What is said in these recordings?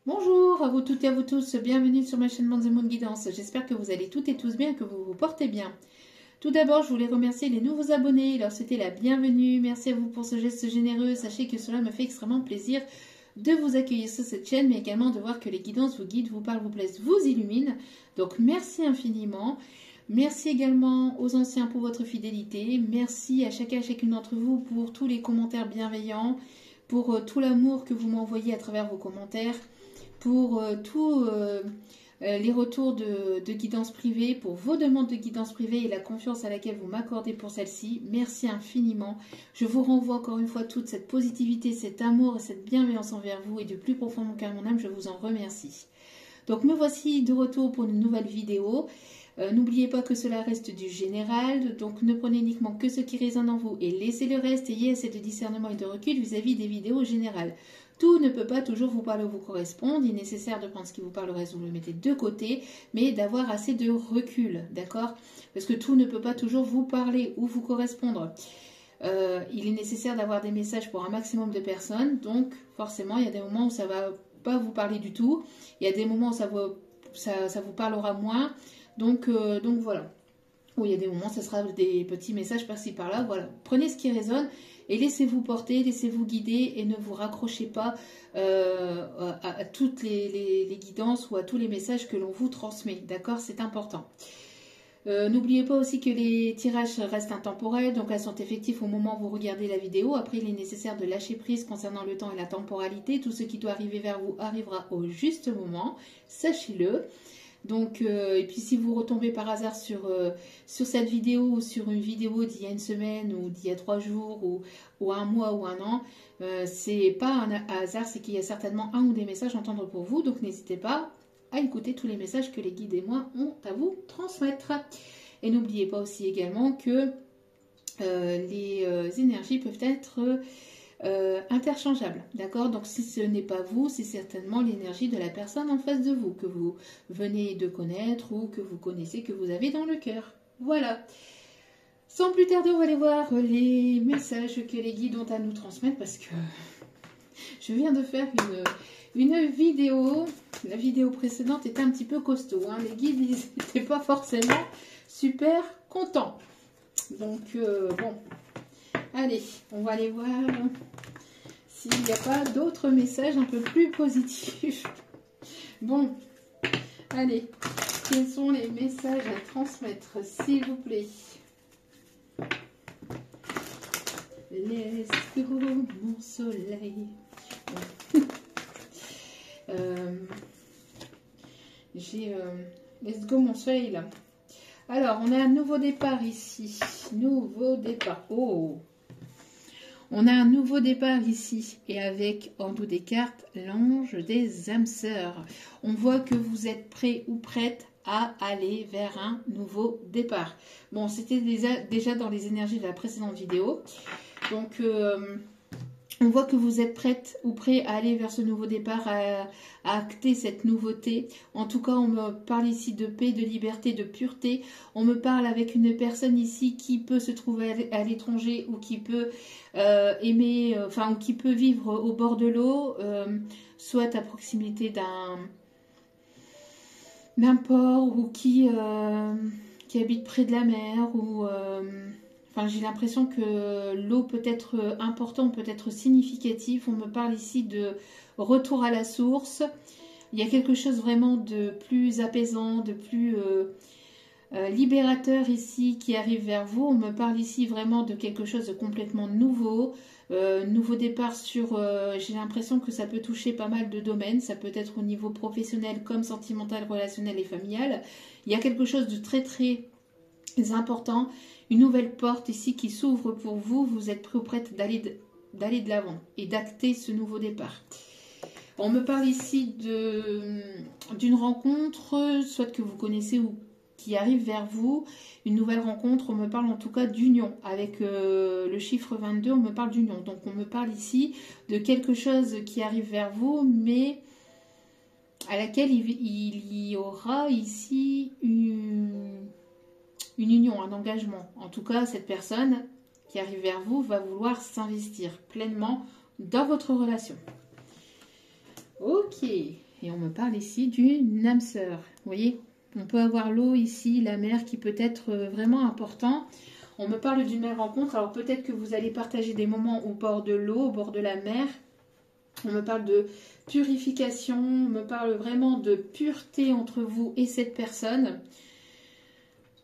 Bonjour à vous toutes et à vous tous, bienvenue sur ma chaîne Moon Guidance. J'espère que vous allez toutes et tous bien, que vous vous portez bien. Tout d'abord, je voulais remercier les nouveaux abonnés, leur souhaiter la bienvenue. Merci à vous pour ce geste généreux. Sachez que cela me fait extrêmement plaisir de vous accueillir sur cette chaîne, mais également de voir que les guidances vous guident, vous parlent, vous plaisent, vous illuminent. Donc merci infiniment. Merci également aux anciens pour votre fidélité. Merci à chacun et chacune d'entre vous pour tous les commentaires bienveillants, pour tout l'amour que vous m'envoyez à travers vos commentaires, pour tous les retours de guidance privée, pour vos demandes de guidance privée et la confiance à laquelle vous m'accordez pour celle-ci. Merci infiniment. Je vous renvoie encore une fois toute cette positivité, cet amour et cette bienveillance envers vous, et du plus profond de mon cœur, mon âme, je vous en remercie. Donc me voici de retour pour une nouvelle vidéo. N'oubliez pas que cela reste du général, donc ne prenez uniquement que ce qui résonne en vous et laissez le reste. Ayez assez de discernement et de recul vis-à-vis des vidéos générales. Tout ne peut pas toujours vous parler ou vous correspondre. Il est nécessaire de prendre ce qui vous parle, le reste vous le mettez de côté, mais d'avoir assez de recul, d'accord? Parce que tout ne peut pas toujours vous parler ou vous correspondre. Il est nécessaire d'avoir des messages pour un maximum de personnes, donc forcément il y a des moments où ça ne va pas vous parler du tout. Il y a des moments où ça vous parlera moins. Donc voilà. Ou il y a des moments, ça sera des petits messages par-ci par-là. Voilà. Prenez ce qui résonne et laissez-vous porter, laissez-vous guider et ne vous raccrochez pas à toutes les guidances ou à tous les messages que l'on vous transmet. D'accord? C'est important. N'oubliez pas aussi que les tirages restent intemporels, donc elles sont effectives au moment où vous regardez la vidéo. Après, il est nécessaire de lâcher prise concernant le temps et la temporalité. Tout ce qui doit arriver vers vous arrivera au juste moment. Sachez-le. Donc, et puis si vous retombez par hasard sur cette vidéo ou sur une vidéo d'il y a une semaine ou d'il y a 3 jours ou un mois ou un an, c'est pas un hasard, c'est qu'il y a certainement un ou des messages à entendre pour vous. Donc n'hésitez pas à écouter tous les messages que les guides et moi ont à vous transmettre. Et n'oubliez pas aussi également que les énergies peuvent être interchangeables, d'accord? Donc si ce n'est pas vous, c'est certainement l'énergie de la personne en face de vous, que vous venez de connaître ou que vous connaissez, que vous avez dans le cœur. Voilà. Sans plus tarder, on va aller voir les messages que les guides ont à nous transmettre, parce que je viens de faire une vidéo. La vidéo précédente était un petit peu costaud, hein. Les guides, ils n'étaient pas forcément super contents. Donc, bon. Allez, on va aller voir s'il n'y a pas d'autres messages un peu plus positifs. Bon, allez, quels sont les messages à transmettre, s'il vous plaît? Let's go, mon soleil. Let's go, mon soleil, là. Alors, on a un nouveau départ ici. Nouveau départ. Oh! On a un nouveau départ ici. Et avec, en dessous des cartes, l'ange des âmes sœurs. On voit que vous êtes prêt ou prête à aller vers un nouveau départ. Bon, c'était déjà dans les énergies de la précédente vidéo. Donc, on voit que vous êtes prête ou prêt à aller vers ce nouveau départ, à acter cette nouveauté. En tout cas, on me parle ici de paix, de liberté, de pureté. On me parle avec une personne ici qui peut se trouver à l'étranger ou qui peut ou qui peut vivre au bord de l'eau, soit à proximité d'un port, ou qui habite près de la mer, ou... Enfin, j'ai l'impression que l'eau peut être importante, peut être significative. On me parle ici de retour à la source. Il y a quelque chose vraiment de plus apaisant, de plus libérateur ici qui arrive vers vous. On me parle ici vraiment de quelque chose de complètement nouveau. Nouveau départ sur... j'ai l'impression que ça peut toucher pas mal de domaines. Ça peut être au niveau professionnel comme sentimental, relationnel et familial. Il y a quelque chose de très très important. Une nouvelle porte ici qui s'ouvre pour vous. Vous êtes prêt ou prête d'aller de l'avant et d'acter ce nouveau départ. On me parle ici d'une rencontre, soit que vous connaissez ou qui arrive vers vous. Une nouvelle rencontre, on me parle en tout cas d'union. Avec le chiffre 22, on me parle d'union. Donc on me parle ici de quelque chose qui arrive vers vous, mais à laquelle il y aura ici une union, un engagement. En tout cas, cette personne qui arrive vers vous va vouloir s'investir pleinement dans votre relation. Ok, Et on me parle ici d'une âme sœur. Vous voyez, on peut avoir l'eau ici, la mer qui peut être vraiment important. On me parle d'une belle rencontre. Alors peut-être que vous allez partager des moments au bord de l'eau, au bord de la mer. On me parle de purification. On me parle vraiment de pureté entre vous et cette personne.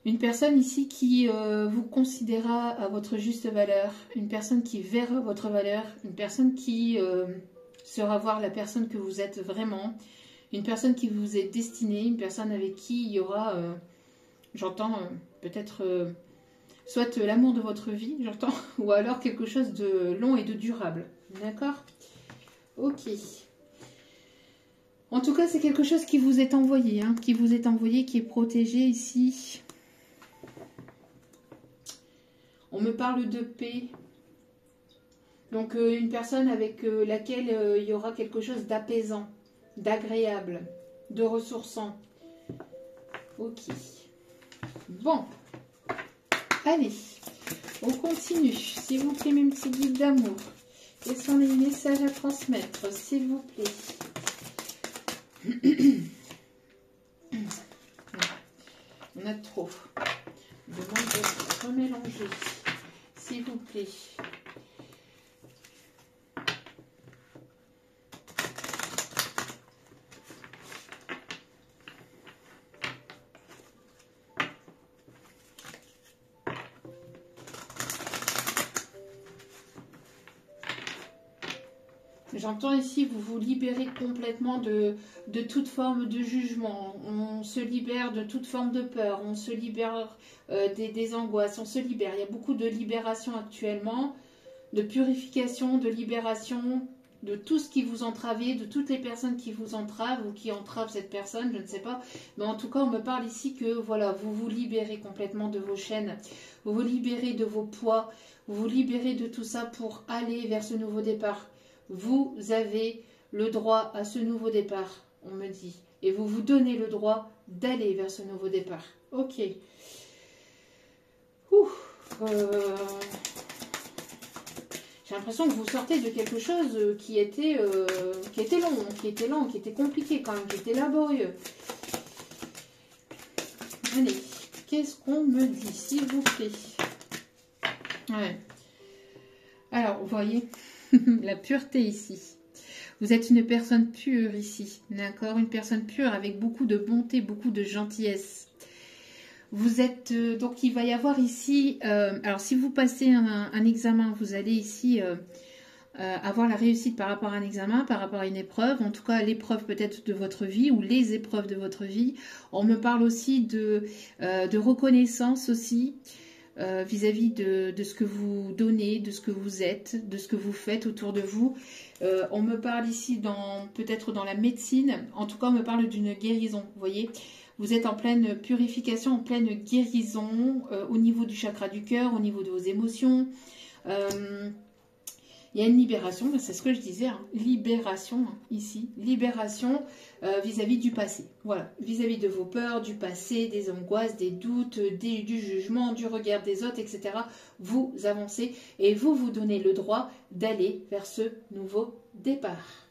Une personne ici qui vous considérera à votre juste valeur. Une personne qui verra votre valeur. Une personne qui sera voir la personne que vous êtes vraiment. Une personne qui vous est destinée. Une personne avec qui il y aura, j'entends, peut-être soit l'amour de votre vie, j'entends, ou alors quelque chose de long et de durable. D'accord? Ok. En tout cas, c'est quelque chose qui vous est envoyé, hein, qui vous est envoyé, qui est protégé ici. On me parle de paix. Donc, une personne avec laquelle il y aura quelque chose d'apaisant, d'agréable, de ressourçant. Ok. Bon. Allez, on continue. S'il vous plaît, mes petits guides d'amour. Quels sont les messages à transmettre, s'il vous plaît? On a trop. Je demande de remélanger, s'il vous plaît. J'entends ici, vous vous libérez complètement de toute forme de jugement. On se libère de toute forme de peur. On se libère des angoisses. On se libère. Il y a beaucoup de libération actuellement, de purification, de libération, de tout ce qui vous entravait, de toutes les personnes qui vous entravent ou qui entravent cette personne, je ne sais pas. Mais en tout cas, on me parle ici que voilà, vous vous libérez complètement de vos chaînes. Vous vous libérez de vos poids. Vous vous libérez de tout ça pour aller vers ce nouveau départ. Vous avez le droit à ce nouveau départ, on me dit. Et vous vous donnez le droit d'aller vers ce nouveau départ. Ok. J'ai l'impression que vous sortez de quelque chose qui était long, qui était compliqué quand même, qui était laborieux. Allez, qu'est-ce qu'on me dit, s'il vous plaît? Ouais. Alors, vous voyez... La pureté ici. Vous êtes une personne pure ici, d'accord? Une personne pure avec beaucoup de bonté, beaucoup de gentillesse. Vous êtes... donc, il va y avoir ici... alors, si vous passez un examen, vous allez ici avoir la réussite par rapport à un examen, par rapport à une épreuve. En tout cas, l'épreuve peut-être de votre vie ou les épreuves de votre vie. On me parle aussi de reconnaissance aussi. Vis-à-vis de ce que vous donnez, de ce que vous êtes, de ce que vous faites autour de vous. On me parle ici peut-être dans la médecine, en tout cas on me parle d'une guérison, vous voyez. Vous êtes en pleine purification, en pleine guérison au niveau du chakra du cœur, au niveau de vos émotions. Il y a une libération, c'est ce que je disais, hein, libération ici, libération vis-à-vis du passé. Voilà, vis-à-vis de vos peurs, du passé, des angoisses, des doutes, du jugement, du regard des autres, etc. Vous avancez et vous vous donnez le droit d'aller vers ce nouveau départ.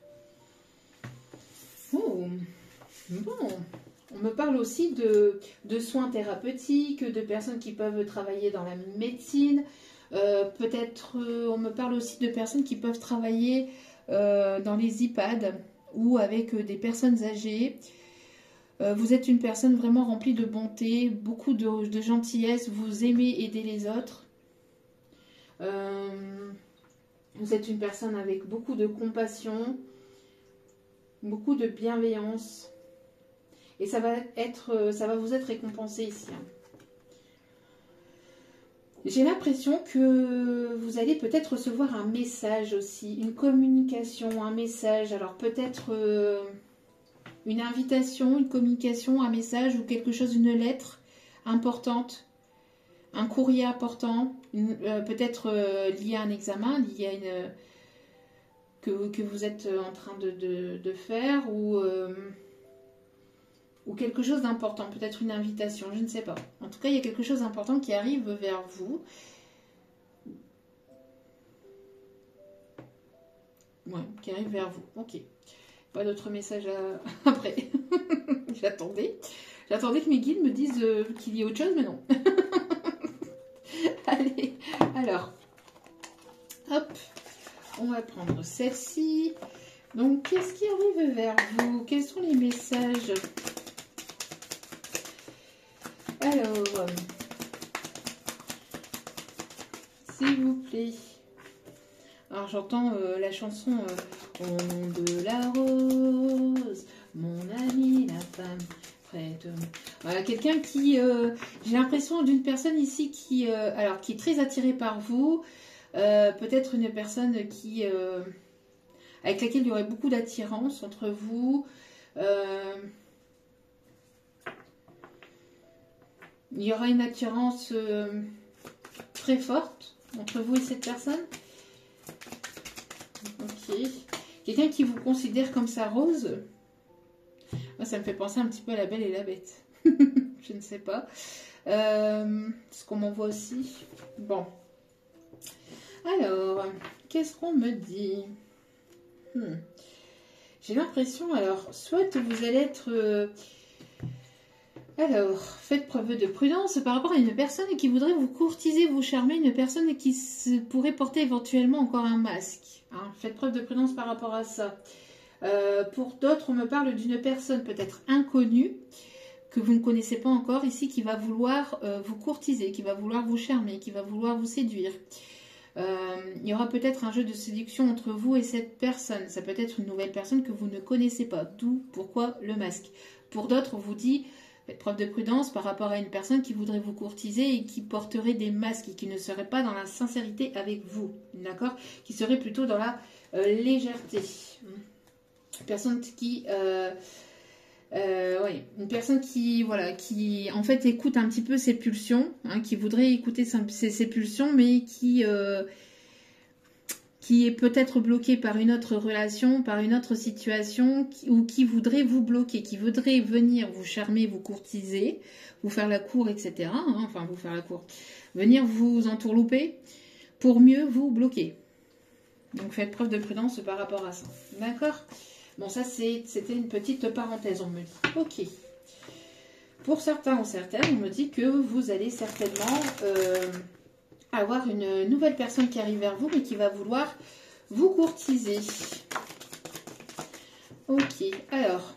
Oh, bon. On me parle aussi de soins thérapeutiques, de personnes qui peuvent travailler dans la médecine. Peut-être, on me parle aussi de personnes qui peuvent travailler dans les EHPAD ou avec des personnes âgées. Vous êtes une personne vraiment remplie de bonté, beaucoup de gentillesse, vous aimez aider les autres. Vous êtes une personne avec beaucoup de compassion, beaucoup de bienveillance. Et ça va vous être récompensé ici. J'ai l'impression que vous allez peut-être recevoir un message aussi, une communication, un message. Alors peut-être une invitation, une communication, un message ou quelque chose, une lettre importante, un courrier important, peut-être lié à un examen, lié à que vous êtes en train de faire ou quelque chose d'important, peut-être une invitation, je ne sais pas. En tout cas, il y a quelque chose d'important qui arrive vers vous. Ouais, qui arrive vers vous. Ok. Pas d'autres messages après. J'attendais. J'attendais que mes guides me disent qu'il y ait autre chose, mais non. Allez, alors. Hop. On va prendre celle-ci. Donc, qu'est-ce qui arrive vers vous? Quels sont les messages? Alors, s'il vous plaît. Alors, j'entends la chanson Au nom de la rose, mon ami, la femme près de moi. Voilà, quelqu'un qui... j'ai l'impression d'une personne ici qui, alors, qui est très attirée par vous. Peut-être une personne qui... avec laquelle il y aurait beaucoup d'attirance entre vous. Il y aura une attirance très forte entre vous et cette personne. Ok. Quelqu'un qui vous considère comme sa rose. Moi, ça me fait penser un petit peu à la Belle et la Bête. Je ne sais pas. Ce qu'on m'envoie aussi. Bon. Alors, qu'est-ce qu'on me dit? J'ai l'impression, alors, soit vous allez être... alors, faites preuve de prudence par rapport à une personne qui voudrait vous courtiser, vous charmer, une personne qui pourrait porter éventuellement encore un masque. Hein. Faites preuve de prudence par rapport à ça. Pour d'autres, on me parle d'une personne peut-être inconnue, que vous ne connaissez pas encore ici, qui va vouloir vous courtiser, qui va vouloir vous charmer, qui va vouloir vous séduire. Il y aura peut-être un jeu de séduction entre vous et cette personne. Ça peut être une nouvelle personne que vous ne connaissez pas. D'où pourquoi le masque. Pour d'autres, on vous dit, faites preuve de prudence par rapport à une personne qui voudrait vous courtiser et qui porterait des masques et qui ne serait pas dans la sincérité avec vous. D'accord? Qui serait plutôt dans la légèreté. Une personne qui... oui, une personne qui, voilà, qui en fait écoute un petit peu ses pulsions, hein, qui voudrait écouter ses pulsions, mais qui est peut-être bloquée par une autre relation, par une autre situation, ou qui voudrait vous bloquer, qui voudrait venir vous charmer, vous courtiser, vous faire la cour, etc. Hein, enfin, vous faire la cour, venir vous entourlouper pour mieux vous bloquer. Donc, faites preuve de prudence par rapport à ça. D'accord ? Bon, ça, c'était une petite parenthèse, on me dit. Ok. Pour certains ou certaines, on me dit que vous allez certainement avoir une nouvelle personne qui arrive vers vous, mais qui va vouloir vous courtiser. Ok. Alors,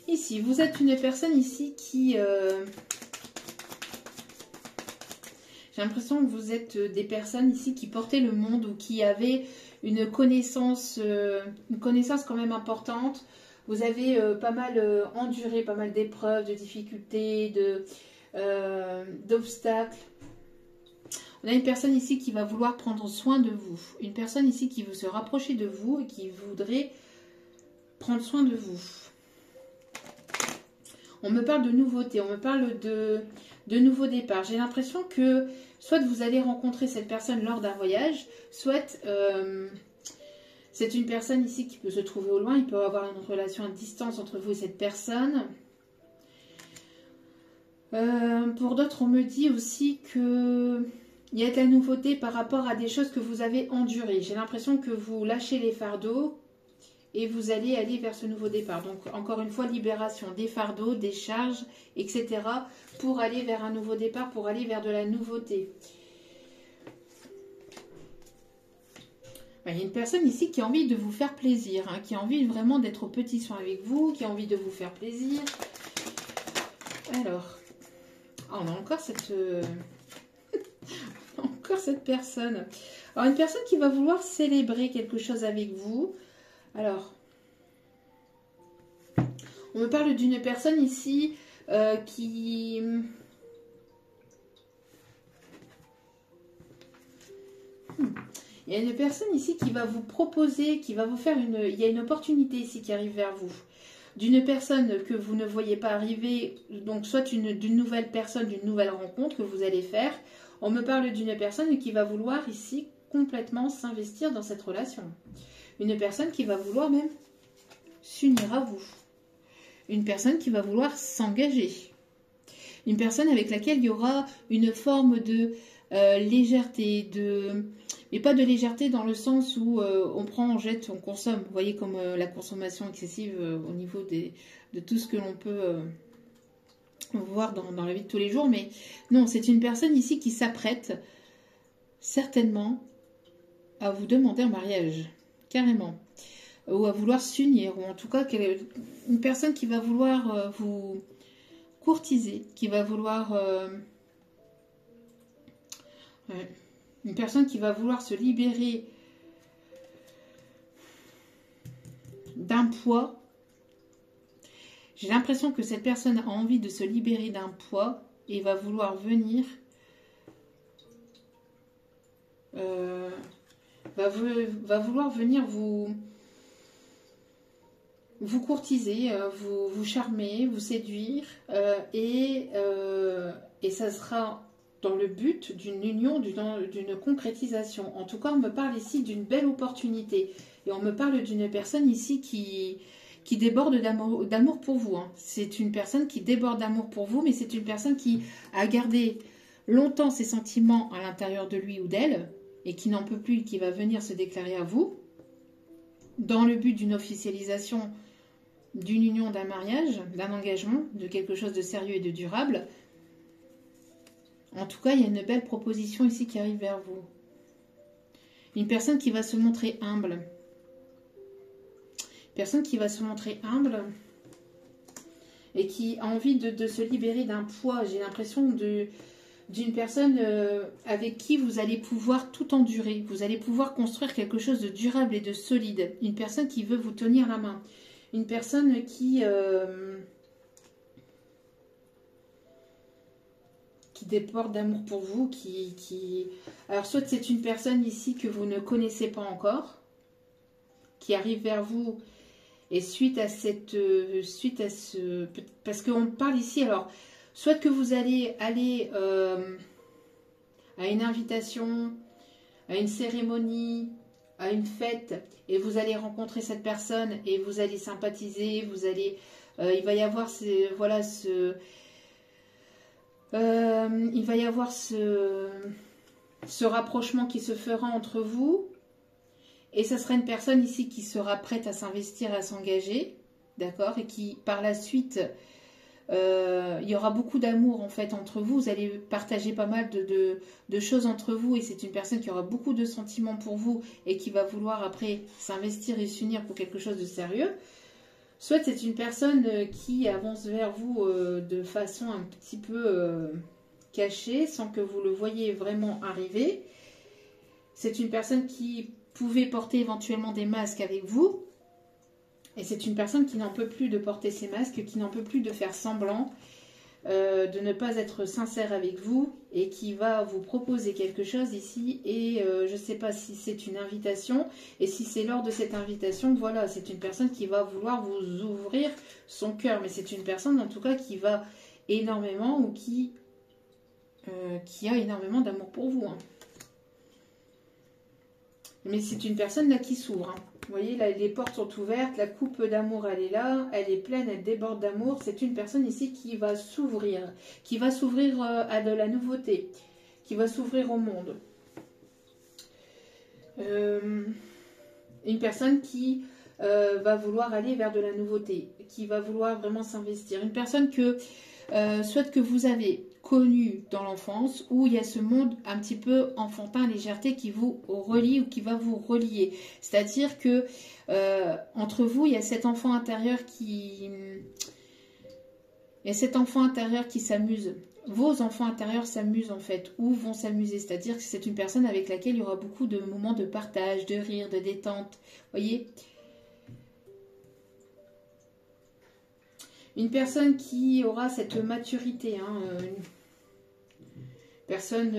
ici, vous êtes une personne ici qui... j'ai l'impression que vous êtes des personnes ici qui portaient le monde ou qui avaient... une connaissance quand même importante. Vous avez pas mal enduré, pas mal d'épreuves, de difficultés, d'obstacles. On a une personne ici qui va vouloir prendre soin de vous. Une personne ici qui veut se rapprocher de vous et qui voudrait prendre soin de vous. On me parle de nouveautés, on me parle de nouveaux départs. J'ai l'impression que soit vous allez rencontrer cette personne lors d'un voyage, soit c'est une personne ici qui peut se trouver au loin. Il peut y avoir une relation à distance entre vous et cette personne. Pour d'autres, on me dit aussi que il y a de la nouveauté par rapport à des choses que vous avez endurées. J'ai l'impression que vous lâchez les fardeaux et vous allez aller vers ce nouveau départ. Donc, encore une fois, libération des fardeaux, des charges, etc. pour aller vers un nouveau départ, pour aller vers de la nouveauté. Il y a une personne ici qui a envie de vous faire plaisir, hein, qui a envie vraiment d'être au petit soin avec vous, qui a envie de vous faire plaisir. Alors, on a encore cette... encore cette personne. Alors, une personne qui va vouloir célébrer quelque chose avec vous. Alors, on me parle d'une personne ici qui... Il y a une personne ici qui va vous proposer, qui va vous faire une... Il y a une opportunité ici qui arrive vers vous. D'une personne que vous ne voyez pas arriver, donc soit d'une nouvelle personne, d'une nouvelle rencontre que vous allez faire. On me parle d'une personne qui va vouloir ici complètement s'investir dans cette relation. Une personne qui va vouloir même s'unir à vous. Une personne qui va vouloir s'engager. Une personne avec laquelle il y aura une forme de légèreté, Et pas de légèreté dans le sens où on prend, on jette, on consomme. Vous voyez comme la consommation excessive au niveau de tout ce que l'on peut voir dans la vie de tous les jours. Mais non, c'est une personne ici qui s'apprête certainement à vous demander en mariage. Carrément. Ou à vouloir s'unir. Ou en tout cas, une personne qui va vouloir vous courtiser. Qui va vouloir... une personne qui va vouloir se libérer d'un poids. J'ai l'impression que cette personne a envie de se libérer d'un poids et va vouloir venir, va vouloir venir vous courtiser, vous charmer, vous séduire et ça sera dans le but d'une union, d'une concrétisation. En tout cas, on me parle ici d'une belle opportunité. Et on me parle d'une personne ici qui déborde d'amour pour vous. Hein. C'est une personne qui déborde d'amour pour vous, mais c'est une personne qui a gardé longtemps ses sentiments à l'intérieur de lui ou d'elle, et qui n'en peut plus, qui va venir se déclarer à vous, dans le but d'une officialisation, d'une union, d'un mariage, d'un engagement, de quelque chose de sérieux et de durable. En tout cas, il y a une belle proposition ici qui arrive vers vous. Une personne qui va se montrer humble. Une personne qui va se montrer humble et qui a envie de se libérer d'un poids. J'ai l'impression d'une personne avec qui vous allez pouvoir tout endurer. Vous allez pouvoir construire quelque chose de durable et de solide. Une personne qui veut vous tenir la main. Une personne qui déborde d'amour pour vous, Alors, soit c'est une personne ici que vous ne connaissez pas encore, qui arrive vers vous, et suite à ce... Parce qu'on parle ici, alors, soit que vous allez aller à une invitation, à une cérémonie, à une fête, et vous allez rencontrer cette personne, et vous allez sympathiser, il va y avoir il va y avoir ce rapprochement qui se fera entre vous. Et ça sera une personne ici qui sera prête à s'investir, à s'engager. D'accord? Et qui, par la suite, il y aura beaucoup d'amour en fait entre vous. Vous allez partager pas mal de choses entre vous. Et c'est une personne qui aura beaucoup de sentiments pour vous et qui va vouloir après s'investir et s'unir pour quelque chose de sérieux. Soit c'est une personne qui avance vers vous de façon un petit peu cachée, sans que vous le voyez vraiment arriver. C'est une personne qui pouvait porter éventuellement des masques avec vous. Et c'est une personne qui n'en peut plus de porter ces masques, qui n'en peut plus de faire semblant, de ne pas être sincère avec vous et qui va vous proposer quelque chose ici. Et je ne sais pas si c'est une invitation et si c'est lors de cette invitation, voilà, c'est une personne qui va vouloir vous ouvrir son cœur. Mais c'est une personne en tout cas qui va énormément ou qui a énormément d'amour pour vous. Hein. Mais c'est une personne là qui s'ouvre. Hein. Vous voyez, là, les portes sont ouvertes, la coupe d'amour, elle est là, elle est pleine, elle déborde d'amour. C'est une personne ici qui va s'ouvrir à de la nouveauté, qui va s'ouvrir au monde. Une personne qui va vouloir aller vers de la nouveauté, qui va vouloir vraiment s'investir. Une personne soit que vous avez connu dans l'enfance, où il y a ce monde un petit peu enfantin, légèreté qui vous relie ou qui va vous relier. C'est-à-dire que entre vous, il y a cet enfant intérieur qui s'amuse. Vos enfants intérieurs s'amusent en fait, ou vont s'amuser. C'est-à-dire que c'est une personne avec laquelle il y aura beaucoup de moments de partage, de rire, de détente. Vous voyez ? Une personne qui aura cette maturité, hein, une personne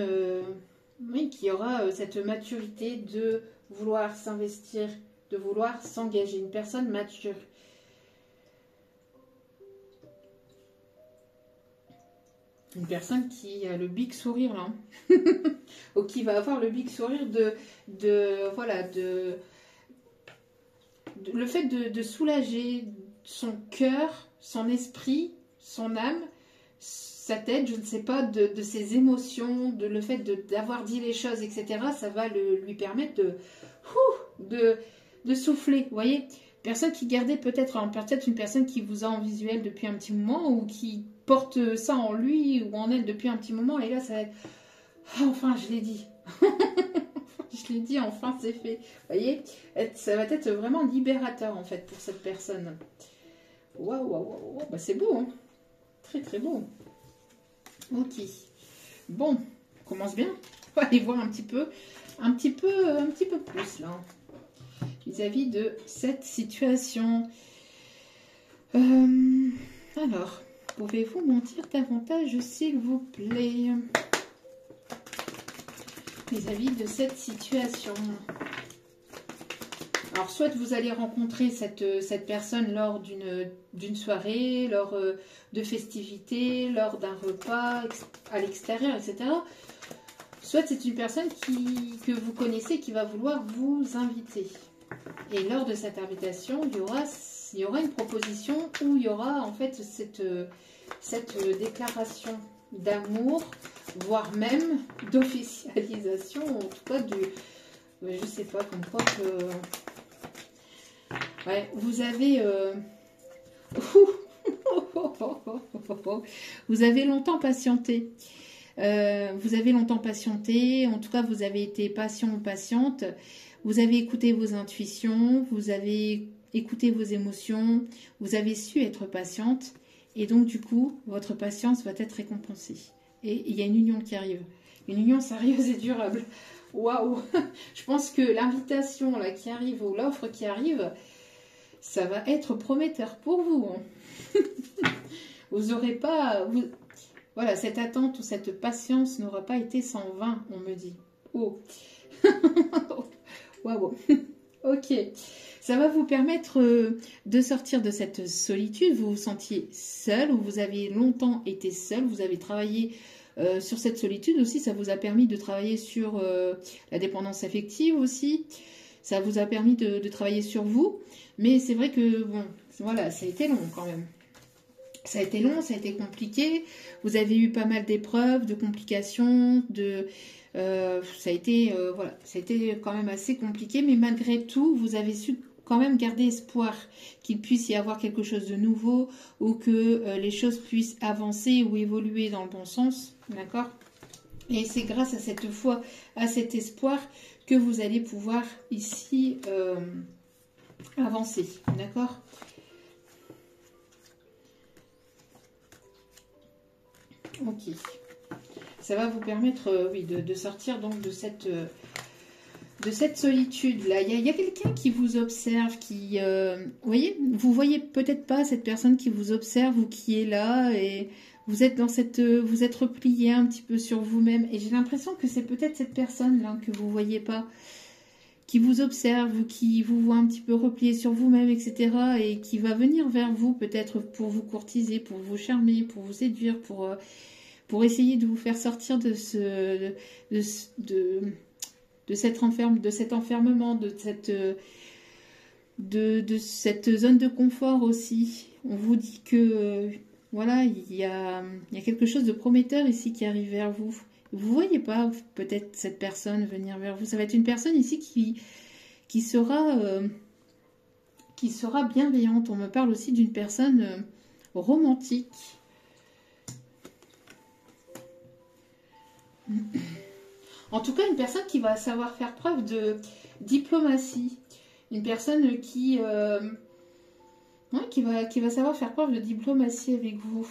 qui aura cette maturité de vouloir s'investir, de vouloir s'engager. Une personne mature. Une personne qui a le big sourire là. Ou qui va avoir le big sourire le fait de soulager son cœur, son esprit, son âme. sa tête, je ne sais pas, de ses émotions, de le fait d'avoir dit les choses, etc. Ça va lui permettre de souffler, vous voyez. Personne qui gardait peut-être une personne qui vous a en visuel depuis un petit moment ou qui porte ça en lui ou en elle depuis un petit moment. Et là, ça va être... Ah, enfin, je l'ai dit. Je l'ai dit, enfin, c'est fait. Vous voyez, ça va être vraiment libérateur, en fait, pour cette personne. Waouh, waouh, waouh. Bah, c'est beau, hein. Très, très beau. Ok. Bon, on commence bien. On va aller voir un petit peu plus, là. Vis-à-vis de cette situation. Alors, pouvez-vous m'en dire davantage, s'il vous plaît, vis-à-vis de cette situation? Alors, soit vous allez rencontrer cette personne lors d'une soirée, lors de festivités, lors d'un repas à l'extérieur, etc. Soit c'est une personne que vous connaissez qui va vouloir vous inviter. Et lors de cette invitation, il y aura une proposition où il y aura en fait cette déclaration d'amour, voire même d'officialisation, en tout cas je sais pas, comme quoi que... Ouais, vous avez... Vous avez longtemps patienté. Vous avez longtemps patienté, en tout cas vous avez été patient ou patiente. Vous avez écouté vos intuitions, vous avez écouté vos émotions, vous avez su être patiente et donc du coup, votre patience va être récompensée. Et il y a une union qui arrive, une union sérieuse et durable. Waouh! Je pense que l'invitation là qui arrive ou l'offre qui arrive, ça va être prometteur pour vous. Vous n'aurez pas... Voilà, cette attente ou cette patience n'aura pas été sans vain, on me dit. Oh! Waouh, ok. Ça va vous permettre de sortir de cette solitude. Vous vous sentiez seul ou vous avez longtemps été seul. Vous avez travaillé sur cette solitude aussi. Ça vous a permis de travailler sur la dépendance affective aussi. Ça vous a permis de travailler sur vous. Mais c'est vrai que, bon, voilà, ça a été long quand même. Ça a été long, ça a été compliqué. Vous avez eu pas mal d'épreuves, de complications, ça a été quand même assez compliqué, mais malgré tout, vous avez su quand même garder espoir qu'il puisse y avoir quelque chose de nouveau ou que les choses puissent avancer ou évoluer dans le bon sens, d'accord? Et c'est grâce à cette foi, à cet espoir que vous allez pouvoir ici avancer, d'accord? Ok. Ça va vous permettre, oui, de sortir donc de cette solitude-là. Il y a quelqu'un qui vous observe, vous voyez peut-être pas cette personne qui vous observe ou qui est là et vous êtes vous êtes replié un petit peu sur vous-même et j'ai l'impression que c'est peut-être cette personne-là que vous voyez pas, qui vous observe ou qui vous voit un petit peu replié sur vous-même, etc. et qui va venir vers vous peut-être pour vous courtiser, pour vous charmer, pour vous séduire, pour essayer de vous faire sortir de cet enfermement, de cette zone de confort aussi. On vous dit que voilà, il y a quelque chose de prometteur ici qui arrive vers vous. Vous voyez pas peut-être cette personne venir vers vous. Ça va être une personne ici qui sera bienveillante. On me parle aussi d'une personne romantique. En tout cas, une personne qui va savoir faire preuve de diplomatie. Une personne qui va savoir faire preuve de diplomatie avec vous.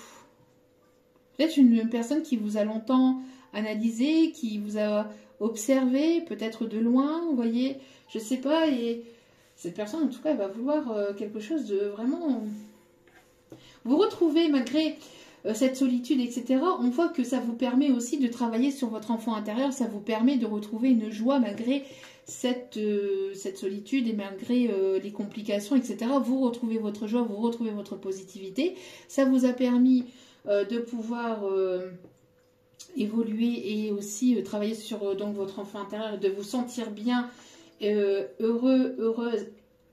Peut-être une personne qui vous a longtemps analysé, qui vous a observé, peut-être de loin, vous voyez, je sais pas. Et cette personne, en tout cas, elle va vouloir quelque chose de vraiment... Vous retrouver malgré... cette solitude, etc., on voit que ça vous permet aussi de travailler sur votre enfant intérieur, ça vous permet de retrouver une joie malgré cette solitude et malgré les complications, etc. Vous retrouvez votre joie, vous retrouvez votre positivité. Ça vous a permis de pouvoir évoluer et aussi travailler sur donc, votre enfant intérieur, de vous sentir bien, heureuse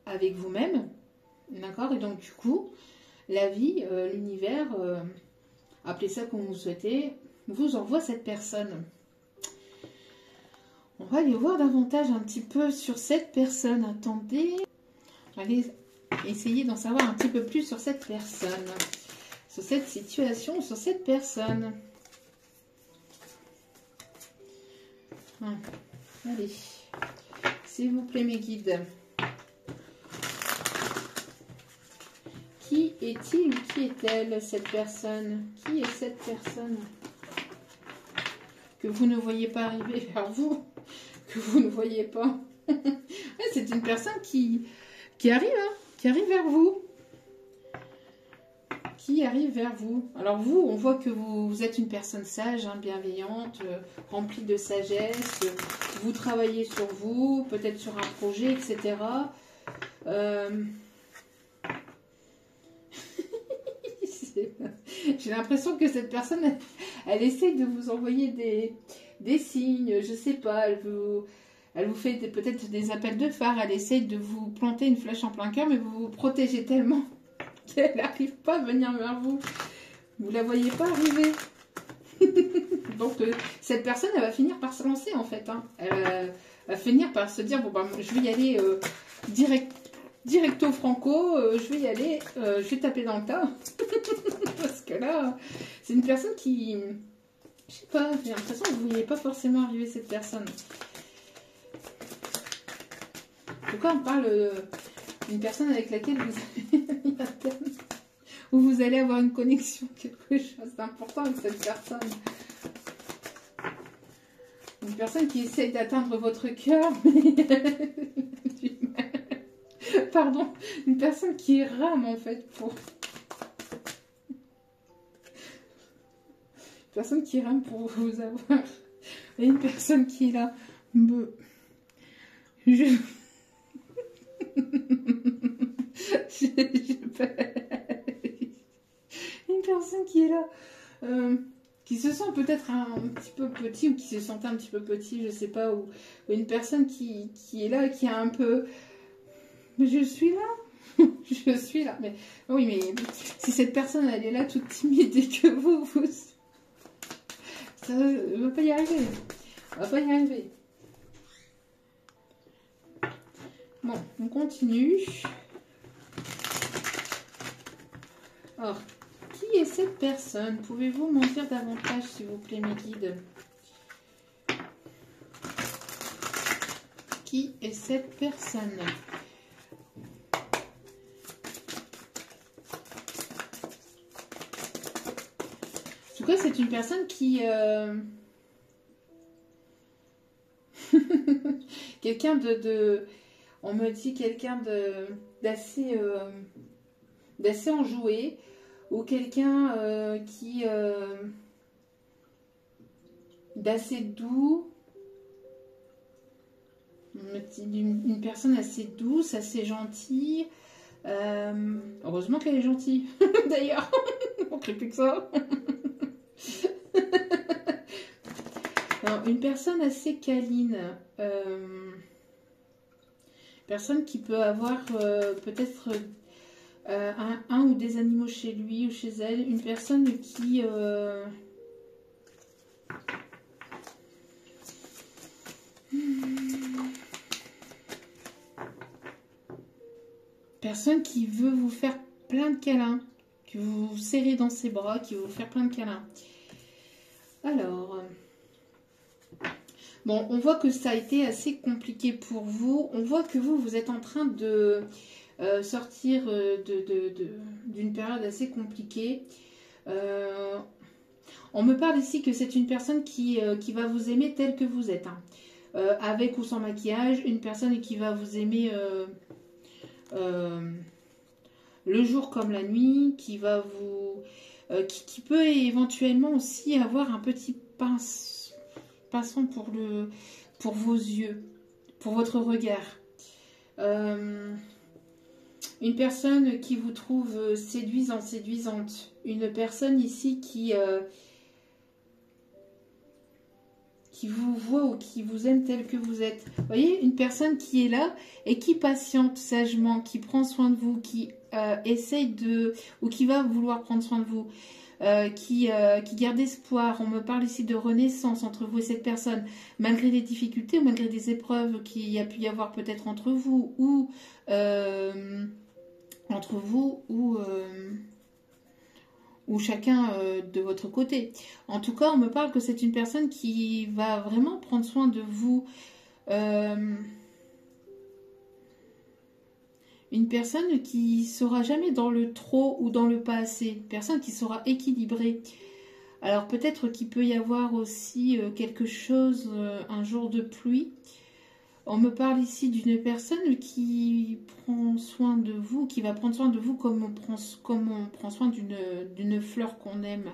avec vous-même. D'accord? Et donc du coup, la vie, l'univers... appelez ça comme vous souhaitez, vous envoie cette personne. On va aller voir davantage un petit peu sur cette personne. Attendez, allez essayer d'en savoir un petit peu plus sur cette personne, sur cette situation, sur cette personne. Allez, s'il vous plaît mes guides. Qui est-il ou qui est-elle, cette personne? Qui est cette personne que vous ne voyez pas arriver vers vous? Que vous ne voyez pas. C'est une personne qui arrive, hein, qui arrive vers vous. Qui arrive vers vous. Alors vous, on voit que vous êtes une personne sage, hein, bienveillante, remplie de sagesse. Vous travaillez sur vous, peut-être sur un projet, etc. J'ai l'impression que cette personne, elle essaye de vous envoyer des signes, je sais pas, elle vous fait peut-être des appels de phare, elle essaye de vous planter une flèche en plein cœur, mais vous vous protégez tellement qu'elle n'arrive pas à venir vers vous. Vous la voyez pas arriver. Donc cette personne, elle va finir par se lancer en fait. Hein. Elle va finir par se dire, bon ben, je vais y aller directo franco, je vais y aller, je vais taper dans le tas. Parce que là, c'est une personne qui... Je sais pas, j'ai l'impression que vous ne voyez pas forcément arriver cette personne. Pourquoi on parle d'une personne avec laquelle vous avez où vous allez avoir une connexion, quelque chose d'important avec cette personne. Une personne qui essaye d'atteindre votre cœur, mais... Pardon, une personne qui rame en fait pour... Une personne qui rame pour vous avoir. Et une personne qui est là. Une personne qui est là. Qui se sent peut-être un petit peu petit ou qui se sentait un petit peu petit, je sais pas. Ou une personne qui est là, qui a un peu... Mais je suis là. Je suis là. Mais oui, mais si cette personne, elle est là toute timide et que vous... Ça ne va pas y arriver. On va pas y arriver. Bon, on continue. Alors, qui est cette personne? Pouvez-vous m'en dire davantage, s'il vous plaît, mes guides? Qui est cette personne? En tout cas, c'est une personne qui... quelqu'un de... On me dit quelqu'un d'assez enjoué. Ou quelqu'un qui... d'assez doux. Une personne assez douce, assez gentille. Heureusement qu'elle est gentille, d'ailleurs. On ne crée plus que ça. Alors, une personne assez câline. Personne qui peut avoir peut-être un ou des animaux chez lui ou chez elle. Une personne qui... Personne qui veut vous faire plein de câlins, qui vous serrez dans ses bras, qui veut vous faire plein de câlins. Alors, bon, on voit que ça a été assez compliqué pour vous. On voit que vous êtes en train de sortir d'une période assez compliquée. On me parle ici que c'est une personne qui va vous aimer tel que vous êtes. Hein. Avec ou sans maquillage, une personne qui va vous aimer... le jour comme la nuit, qui va vous... qui peut éventuellement aussi avoir un petit pinceau pour vos yeux, pour votre regard. Une personne qui vous trouve séduisante. Une personne ici qui vous voit ou qui vous aime tel que vous êtes. Vous voyez, une personne qui est là et qui patiente sagement, qui prend soin de vous, qui essaye de... ou qui va vouloir prendre soin de vous, qui garde espoir. On me parle ici de renaissance entre vous et cette personne, malgré des difficultés ou malgré des épreuves qu'il y a pu y avoir peut-être entre vous ou ou chacun de votre côté. En tout cas, on me parle que c'est une personne qui va vraiment prendre soin de vous. Une personne qui sera jamais dans le trop ou dans le pas assez. Une personne qui sera équilibrée. Alors peut-être qu'il peut y avoir aussi quelque chose, un jour de pluie. On me parle ici d'une personne qui prend soin de vous, qui va prendre soin de vous comme on prend soin d'une fleur qu'on aime,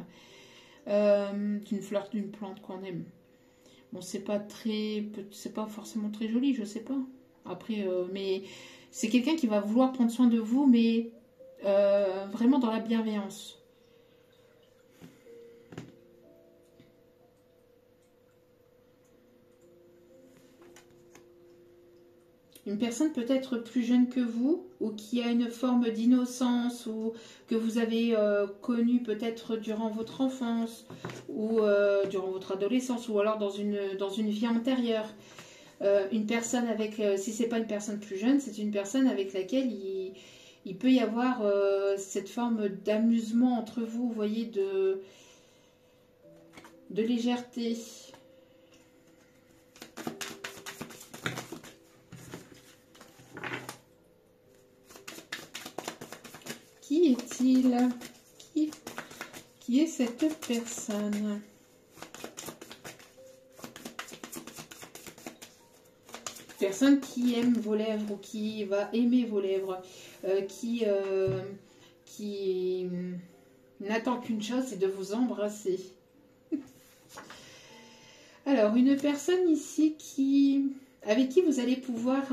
d'une fleur, d'une plante qu'on aime. Bon, c'est pas forcément très joli, je sais pas. Après, mais c'est quelqu'un qui va vouloir prendre soin de vous, mais vraiment dans la bienveillance. Une personne peut-être plus jeune que vous, ou qui a une forme d'innocence, ou que vous avez connue peut-être durant votre enfance, ou durant votre adolescence, ou alors dans une vie antérieure. Une personne avec, si c'est pas une personne plus jeune, c'est une personne avec laquelle il peut y avoir cette forme d'amusement entre vous, vous voyez, de légèreté. Qui est-il? Qui est cette personne? Personne qui aime vos lèvres ou qui va aimer vos lèvres, qui n'attend qu'une chose, c'est de vous embrasser. Alors, une personne ici avec qui vous allez pouvoir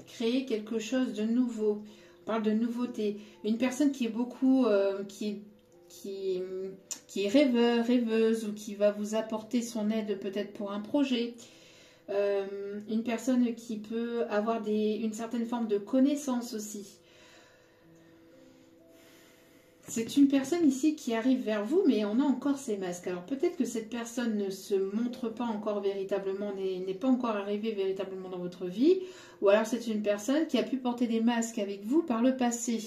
créer quelque chose de nouveau. On parle de nouveauté. Une personne qui est beaucoup, qui est rêveur, rêveuse, ou qui va vous apporter son aide peut-être pour un projet. Une personne qui peut avoir une certaine forme de connaissance aussi. C'est une personne ici qui arrive vers vous, mais on a encore ses masques. Alors peut-être que cette personne ne se montre pas encore véritablement, n'est pas encore arrivée véritablement dans votre vie, ou alors c'est une personne qui a pu porter des masques avec vous par le passé.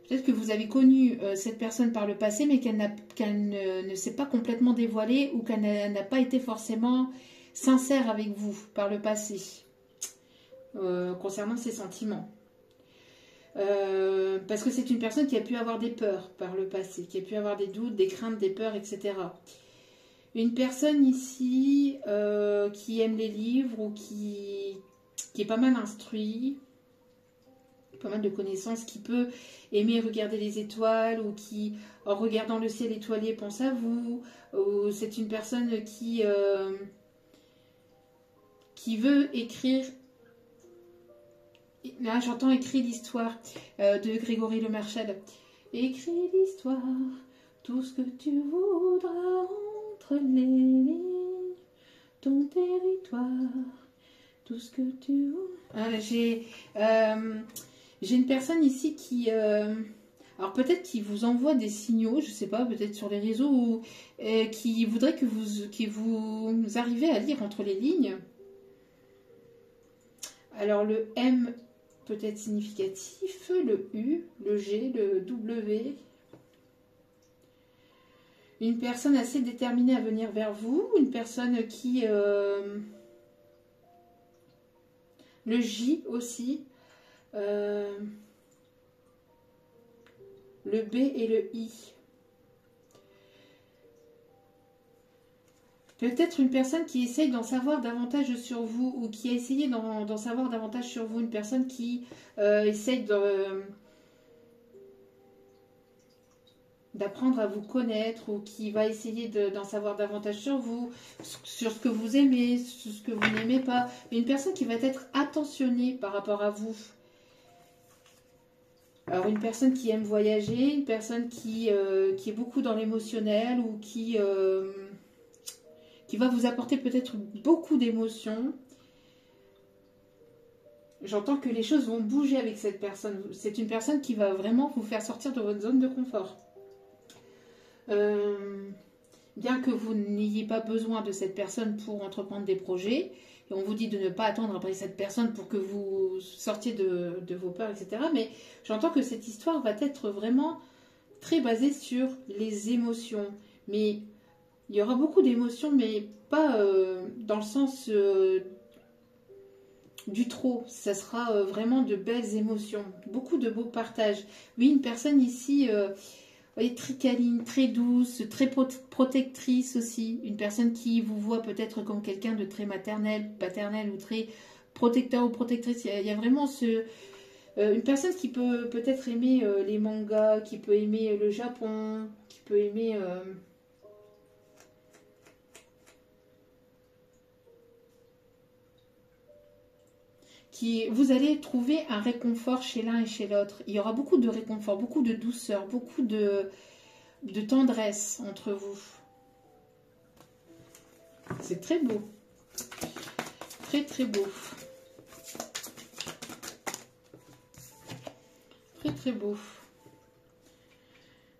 Peut-être que vous avez connu cette personne par le passé, mais qu'elle ne s'est pas complètement dévoilée, ou qu'elle n'a pas été forcément sincère avec vous par le passé, concernant ses sentiments. Parce que c'est une personne qui a pu avoir des peurs par le passé, qui a pu avoir des doutes, des craintes, des peurs, etc. Une personne ici qui aime les livres ou qui est pas mal instruit, pas mal de connaissances, qui peut aimer regarder les étoiles, ou qui, en regardant le ciel étoilé, pense à vous, ou c'est une personne qui veut écrire. Là, j'entends écrire l'histoire de Grégory Le Marchal. Écris l'histoire, tout ce que tu voudras entre les lignes, ton territoire, tout ce que tu voudras. J'ai une personne ici qui... alors peut-être qui vous envoie des signaux, je sais pas, peut-être sur les réseaux, ou qui voudrait que vous arrivez à lire entre les lignes. Alors le M peut être significatif, le U, le G, le W. Une personne assez déterminée à venir vers vous, une personne qui... le J aussi, le B et le I. Peut-être une personne qui essaye d'en savoir davantage sur vous, ou qui a essayé d'en savoir davantage sur vous. Une personne qui essaye d'apprendre à vous connaître, ou qui va essayer d'en savoir davantage sur vous, sur ce que vous aimez, sur ce que vous n'aimez pas. Une personne qui va être attentionnée par rapport à vous. Alors une personne qui aime voyager, une personne qui est beaucoup dans l'émotionnel, ou qui va vous apporter peut-être beaucoup d'émotions. J'entends que les choses vont bouger avec cette personne. C'est une personne qui va vraiment vous faire sortir de votre zone de confort. Bien que vous n'ayez pas besoin de cette personne pour entreprendre des projets, et on vous dit de ne pas attendre après cette personne pour que vous sortiez de vos peurs, etc. Mais j'entends que cette histoire va être vraiment très basée sur les émotions. Mais il y aura beaucoup d'émotions, mais pas dans le sens du trop. Ça sera vraiment de belles émotions, beaucoup de beaux partages. Oui, une personne ici, vous voyez, très câline, très douce, très protectrice aussi. Une personne qui vous voit peut-être comme quelqu'un de très maternel, paternel ou très protecteur ou protectrice. Il y a vraiment une personne qui peut peut-être aimer les mangas, qui peut aimer le Japon, qui peut aimer... vous allez trouver un réconfort chez l'un et chez l'autre. Il y aura beaucoup de réconfort, beaucoup de douceur, beaucoup de tendresse entre vous. C'est très beau. Très très beau. Très très beau.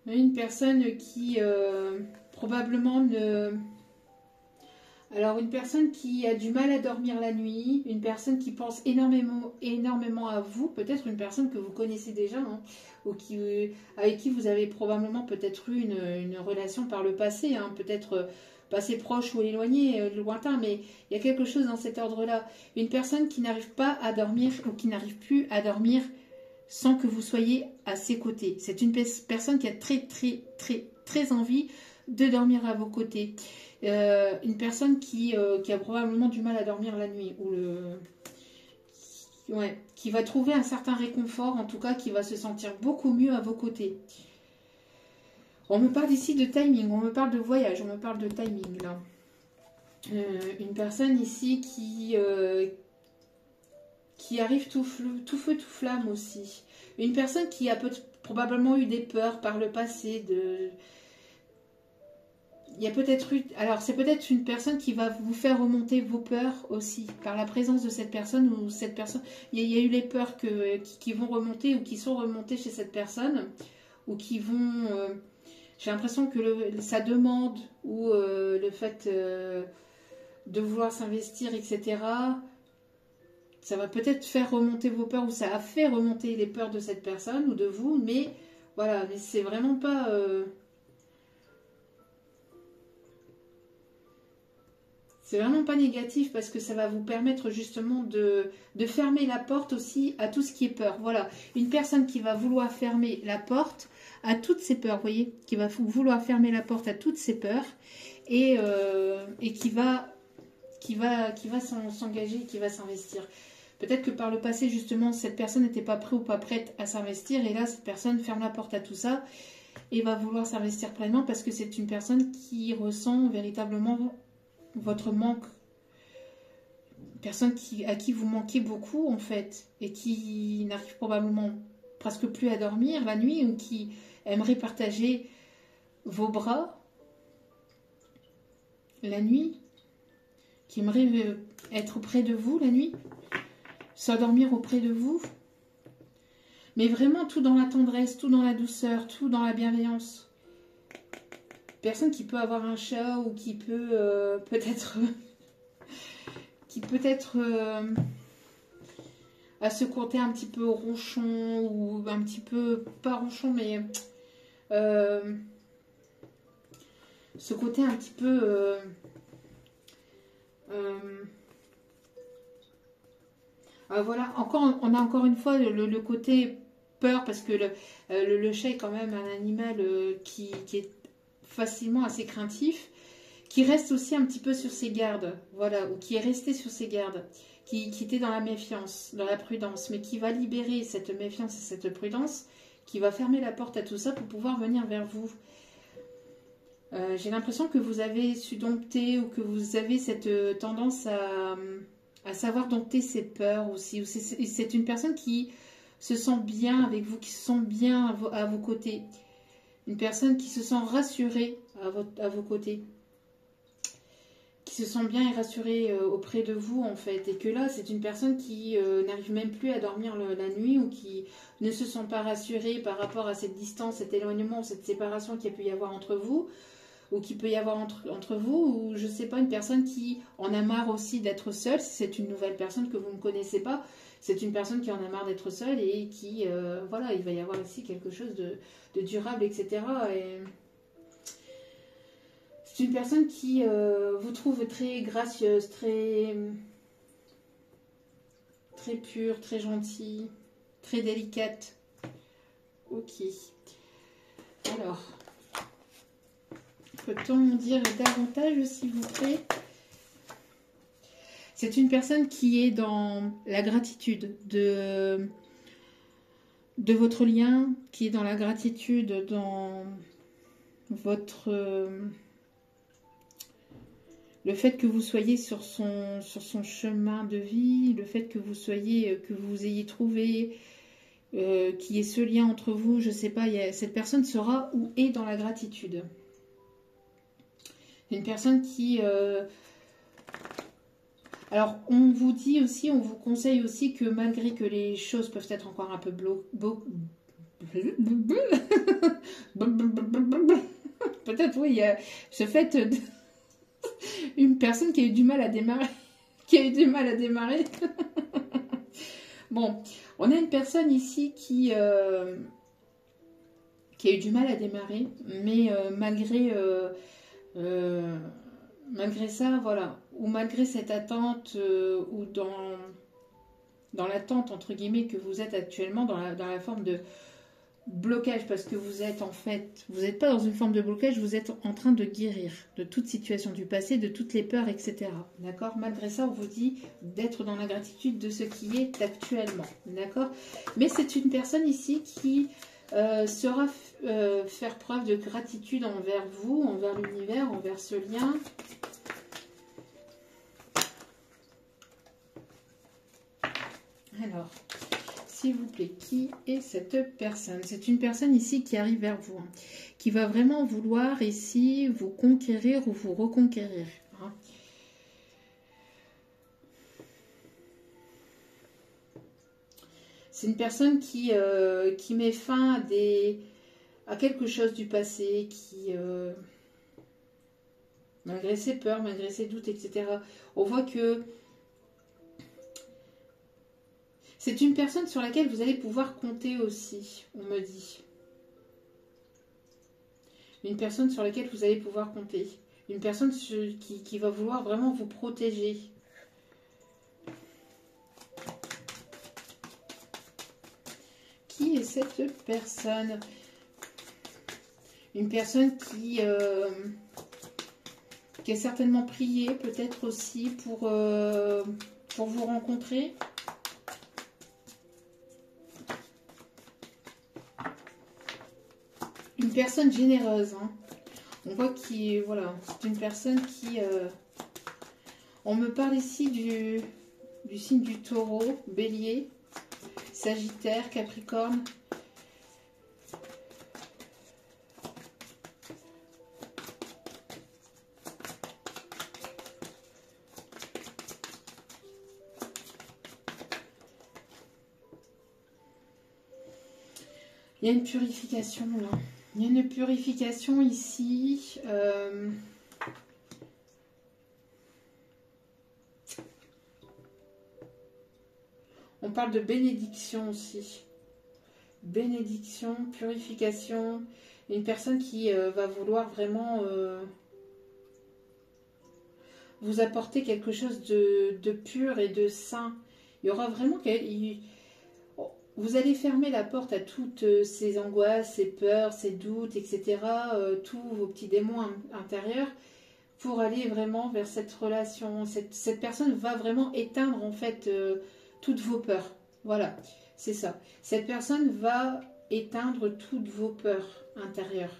Une personne qui probablement ne... Alors, une personne qui a du mal à dormir la nuit, une personne qui pense énormément à vous, peut-être une personne que vous connaissez déjà, hein, ou avec qui vous avez probablement peut-être eu une relation par le passé, hein, peut-être passé proche ou éloigné, lointain, mais il y a quelque chose dans cet ordre-là. Une personne qui n'arrive pas à dormir ou qui n'arrive plus à dormir sans que vous soyez à ses côtés. C'est une personne qui a très envie de dormir à vos côtés. Une personne qui a probablement du mal à dormir la nuit ou qui va trouver un certain réconfort, en tout cas qui va se sentir beaucoup mieux à vos côtés. On me parle ici de timing, on me parle de voyage, on me parle de timing là. Une personne ici qui arrive tout feu tout flamme aussi. Une personne qui a probablement eu des peurs par le passé, il y a peut-être eu... Alors, c'est peut-être une personne qui va vous faire remonter vos peurs aussi, par la présence de cette personne ou cette personne... Il y a eu les peurs qui vont remonter ou qui sont remontées chez cette personne, ou qui vont... J'ai l'impression que sa demande ou le fait de vouloir s'investir, etc., ça va peut-être faire remonter vos peurs, ou ça a fait remonter les peurs de cette personne ou de vous, mais voilà, mais c'est vraiment pas... C'est vraiment pas négatif parce que ça va vous permettre justement de fermer la porte aussi à tout ce qui est peur. Voilà, une personne qui va vouloir fermer la porte à toutes ses peurs, vous voyez, qui va vouloir fermer la porte à toutes ses peurs et qui va s'engager, qui va s'investir. Peut-être que par le passé, justement, cette personne n'était pas prête ou pas prête à s'investir et là, cette personne ferme la porte à tout ça et va vouloir s'investir pleinement parce que c'est une personne qui ressent véritablement votre manque, personne à qui vous manquez beaucoup en fait et qui n'arrive probablement presque plus à dormir la nuit ou qui aimerait partager vos bras la nuit, qui aimerait être auprès de vous la nuit, s'endormir auprès de vous, mais vraiment tout dans la tendresse, tout dans la douceur, tout dans la bienveillance. Personne qui peut avoir un chat ou qui peut peut-être à se côté un petit peu ronchon ou un petit peu pas ronchon mais ce côté un petit peu voilà, on a encore une fois le côté peur parce que le chat est quand même un animal qui est facilement assez craintif, qui reste aussi un petit peu sur ses gardes, voilà, ou qui est resté sur ses gardes, qui était dans la méfiance, dans la prudence, mais qui va libérer cette méfiance et cette prudence, qui va fermer la porte à tout ça pour pouvoir venir vers vous. J'ai l'impression que vous avez su dompter ou que vous avez cette tendance à savoir dompter ses peurs aussi. C'est une personne qui se sent bien avec vous, qui se sent bien à vos côtés. Une personne qui se sent rassurée à vos côtés, qui se sent bien et rassuré auprès de vous en fait, et que là c'est une personne qui n'arrive même plus à dormir la nuit, ou qui ne se sent pas rassurée par rapport à cette distance, cet éloignement, cette séparation qu'il y a pu y avoir entre vous, ou qui peut y avoir entre vous, ou je sais pas, une personne qui en a marre aussi d'être seule. Si c'est une nouvelle personne que vous ne connaissez pas, c'est une personne qui en a marre d'être seule et qui, voilà, il va y avoir ici quelque chose de durable, etc. Et c'est une personne qui vous trouve très gracieuse, très pure, très gentille, très délicate. Ok. Alors, peut-on en dire davantage, s'il vous plaît? C'est une personne qui est dans la gratitude de votre lien, qui est dans la gratitude dans votre... le fait que vous soyez sur son chemin de vie, le fait que vous ayez trouvé, qu'il y ait ce lien entre vous, je ne sais pas, cette personne sera ou est dans la gratitude. Une personne qui... alors, on vous dit aussi, on vous conseille aussi que malgré que les choses peuvent être encore un peu peut-être, oui, ce fait de... une personne qui a eu du mal à démarrer. Bon, on a une personne ici qui a eu du mal à démarrer, mais malgré ça, voilà, ou malgré cette attente, ou dans l'attente, entre guillemets, que vous êtes actuellement, dans la forme de blocage, parce que vous êtes en fait, vous n'êtes pas dans une forme de blocage, vous êtes en train de guérir de toute situation du passé, de toutes les peurs, etc. D'accord? Malgré ça, on vous dit d'être dans la gratitude de ce qui est actuellement. D'accord? Mais c'est une personne ici qui saura faire preuve de gratitude envers vous, envers l'univers, envers ce lien. Alors, s'il vous plaît, qui est cette personne? C'est une personne ici qui arrive vers vous, hein, qui va vraiment vouloir ici vous conquérir ou vous reconquérir. Hein. C'est une personne qui met fin à quelque chose du passé, qui, malgré ses peurs, malgré ses doutes, etc., on voit que c'est une personne sur laquelle vous allez pouvoir compter aussi, on me dit. Une personne sur laquelle vous allez pouvoir compter. Une personne qui va vouloir vraiment vous protéger. Qui est cette personne? Une personne qui a certainement prié, peut-être aussi, pour vous rencontrer. Une personne généreuse, hein. On voit qu'il, voilà, c'est une personne qui... on me parle ici du signe du taureau, bélier, sagittaire, capricorne. Il y a une purification là. Il y a une purification ici. On parle de bénédiction aussi. Bénédiction, purification. Une personne qui va vouloir vraiment vous apporter quelque chose de pur et de sain. Il y aura vraiment... Vous allez fermer la porte à toutes ces angoisses, ces peurs, ces doutes, etc. Tous vos petits démons intérieurs pour aller vraiment vers cette relation. Cette personne va vraiment éteindre en fait toutes vos peurs. Voilà, c'est ça. Cette personne va éteindre toutes vos peurs intérieures.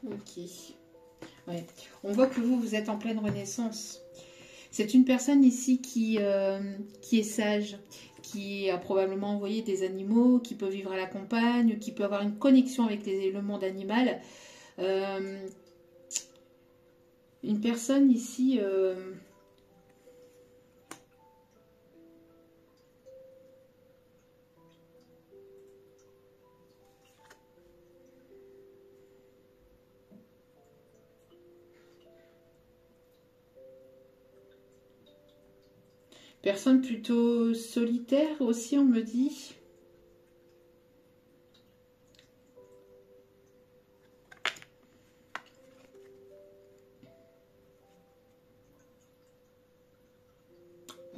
Ok. Ouais. On voit que vous êtes en pleine renaissance. C'est une personne ici qui est sage, qui a probablement envoyé des animaux, qui peut vivre à la campagne, qui peut avoir une connexion avec le monde animal. Une personne ici... personne plutôt solitaire aussi, on me dit.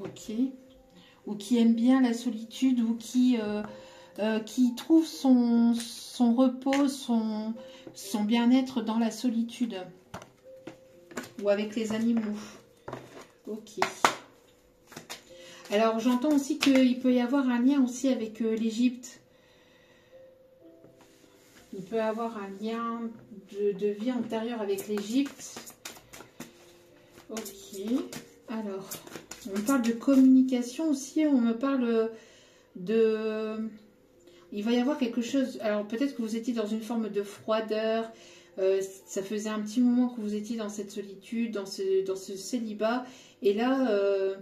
Ok. Ou qui aime bien la solitude, ou qui trouve son repos, son bien-être dans la solitude. Ou avec les animaux. Ok. Alors j'entends aussi qu'il peut y avoir un lien aussi avec l'Égypte. Il peut y avoir un lien de vie antérieure avec l'Égypte. Ok. Alors, on parle de communication aussi. On me parle de... Il va y avoir quelque chose... Alors peut-être que vous étiez dans une forme de froideur. Ça faisait un petit moment que vous étiez dans cette solitude, dans ce célibat. Et là...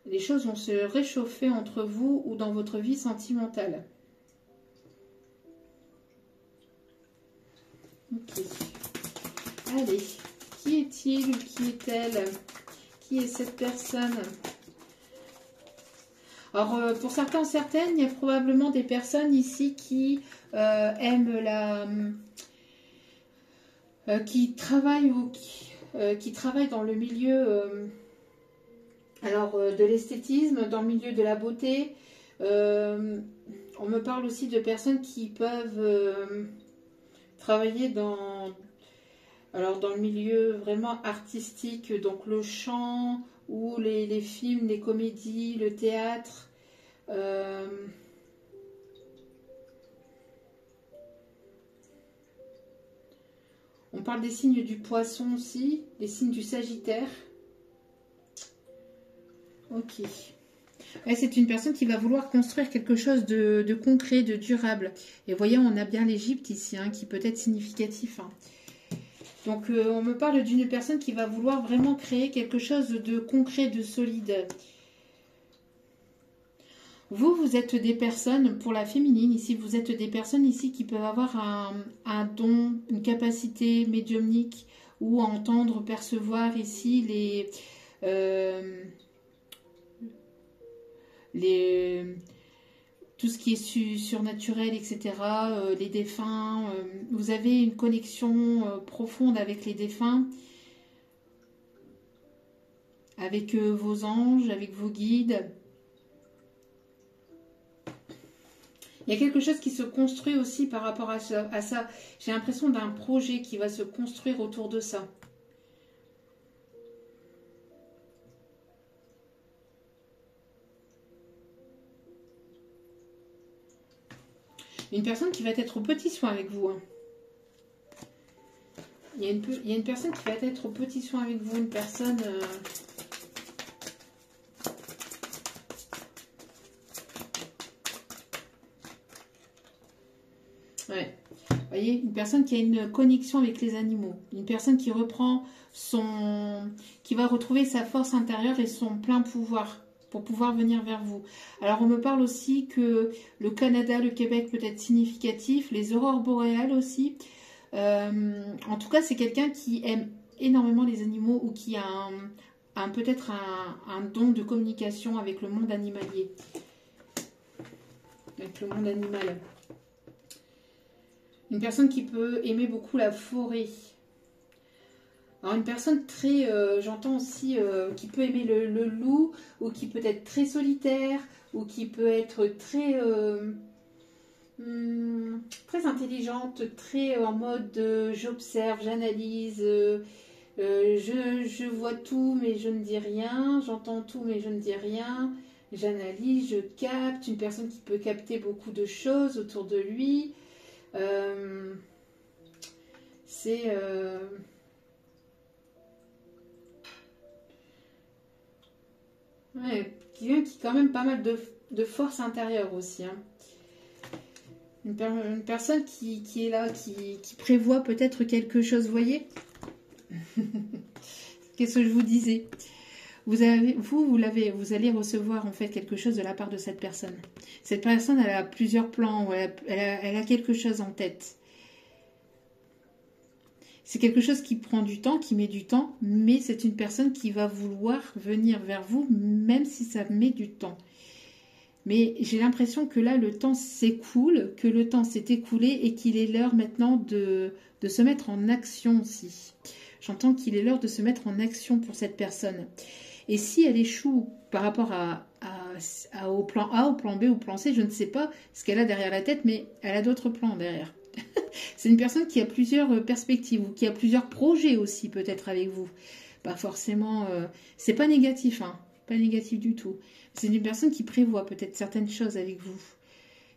les choses vont se réchauffer entre vous ou dans votre vie sentimentale. Ok. Allez. Qui est-il ou qui est-elle? Qui est cette personne? Alors, pour certains, certaines, il y a probablement des personnes ici qui aiment qui travaillent ou qui travaillent dans le milieu... Alors, de l'esthétisme, dans le milieu de la beauté, on me parle aussi de personnes qui peuvent travailler dans le milieu vraiment artistique, donc le chant ou les films, les comédies, le théâtre. On parle des signes du poisson aussi, des signes du Sagittaire. Ok. Ouais, c'est une personne qui va vouloir construire quelque chose de concret, de durable. Et voyez, on a bien l'Égypte ici, hein, qui peut être significatif. Hein. Donc, on me parle d'une personne qui va vouloir vraiment créer quelque chose de concret, de solide. Vous êtes des personnes, pour la féminine ici, vous êtes des personnes ici qui peuvent avoir un don, une capacité médiumnique ou à entendre, percevoir ici tout ce qui est surnaturel, etc., les défunts, vous avez une connexion profonde avec les défunts, avec vos anges, avec vos guides. Il y a quelque chose qui se construit aussi par rapport à ça. J'ai l'impression d'un projet qui va se construire autour de ça. Une personne qui va être au petit soin avec vous. Hein. Il y a une personne qui va être au petit soin avec vous. Une personne... Ouais. Vous voyez, une personne qui a une connexion avec les animaux. Une personne qui reprend qui va retrouver sa force intérieure et son plein pouvoir pour pouvoir venir vers vous. Alors, on me parle aussi que le Canada, le Québec peut être significatif, les aurores boréales aussi. En tout cas, c'est quelqu'un qui aime énormément les animaux ou qui a peut-être un don de communication avec le monde animalier. Avec le monde animal. Une personne qui peut aimer beaucoup la forêt. Alors une personne très, j'entends aussi, qui peut aimer le loup, ou qui peut être très solitaire, ou qui peut être très, très intelligente, très en mode j'observe, j'analyse, je vois tout mais je ne dis rien, j'entends tout mais je ne dis rien, j'analyse, je capte, une personne qui peut capter beaucoup de choses autour de lui. C'est Ouais, quelqu'un qui a quand même pas mal de force intérieure aussi. Hein. Une personne qui est là, qui prévoit peut-être quelque chose, vous voyez. Qu'est-ce que je vous disais? Vous allez recevoir en fait quelque chose de la part de cette personne. Cette personne, elle a plusieurs plans, elle a quelque chose en tête. C'est quelque chose qui prend du temps, qui met du temps, mais c'est une personne qui va vouloir venir vers vous, même si ça met du temps. Mais j'ai l'impression que là, le temps s'écoule, que le temps s'est écoulé et qu'il est l'heure maintenant de se mettre en action aussi. J'entends qu'il est l'heure de se mettre en action pour cette personne. Et si elle échoue par rapport au plan A, au plan B, au plan C, je ne sais pas ce qu'elle a derrière la tête, mais elle a d'autres plans derrière. C'est une personne qui a plusieurs perspectives, ou qui a plusieurs projets aussi peut-être avec vous. Pas forcément... c'est pas négatif, hein. Pas négatif du tout. C'est une personne qui prévoit peut-être certaines choses avec vous,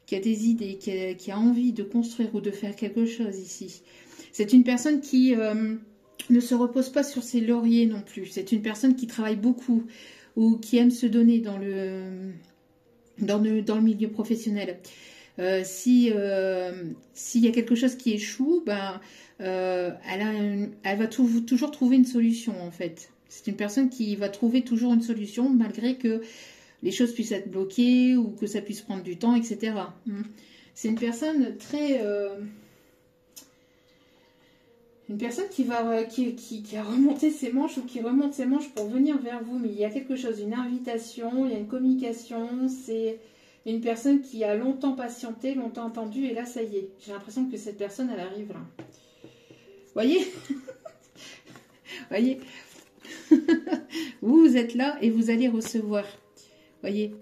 qui a des idées, qui a envie de construire ou de faire quelque chose ici. C'est une personne qui ne se repose pas sur ses lauriers non plus. C'est une personne qui travaille beaucoup ou qui aime se donner dans le milieu professionnel. S'il y a quelque chose qui échoue, ben, elle va toujours trouver une solution en fait. C'est une personne qui va trouver toujours une solution malgré que les choses puissent être bloquées ou que ça puisse prendre du temps, etc. C'est une personne très... une personne qui a remonté ses manches ou qui remonte ses manches pour venir vers vous. Mais il y a quelque chose, une invitation, il y a une communication. C'est une personne qui a longtemps patienté, longtemps attendu. Et là, ça y est. J'ai l'impression que cette personne, elle arrive là. Voyez Voyez vous êtes là et vous allez recevoir. Voyez,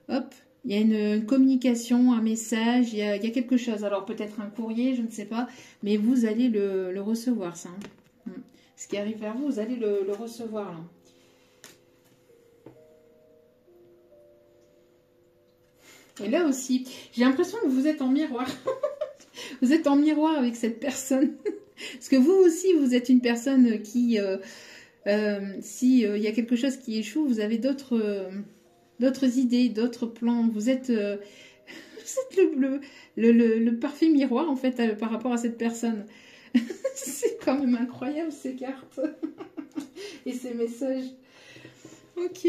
hop, il y a une communication, un message, il y a quelque chose. Alors peut-être un courrier, je ne sais pas, mais vous allez le recevoir, ça. Hein. Ce qui arrive vers vous, vous allez le recevoir, là. Et là aussi, j'ai l'impression que vous êtes en miroir. Vous êtes en miroir avec cette personne. Parce que vous aussi, vous êtes une personne qui... si il y a quelque chose qui échoue, vous avez d'autres idées, d'autres plans. Vous êtes le parfait miroir en fait par rapport à cette personne. C'est quand même incroyable ces cartes et ces messages. Ok.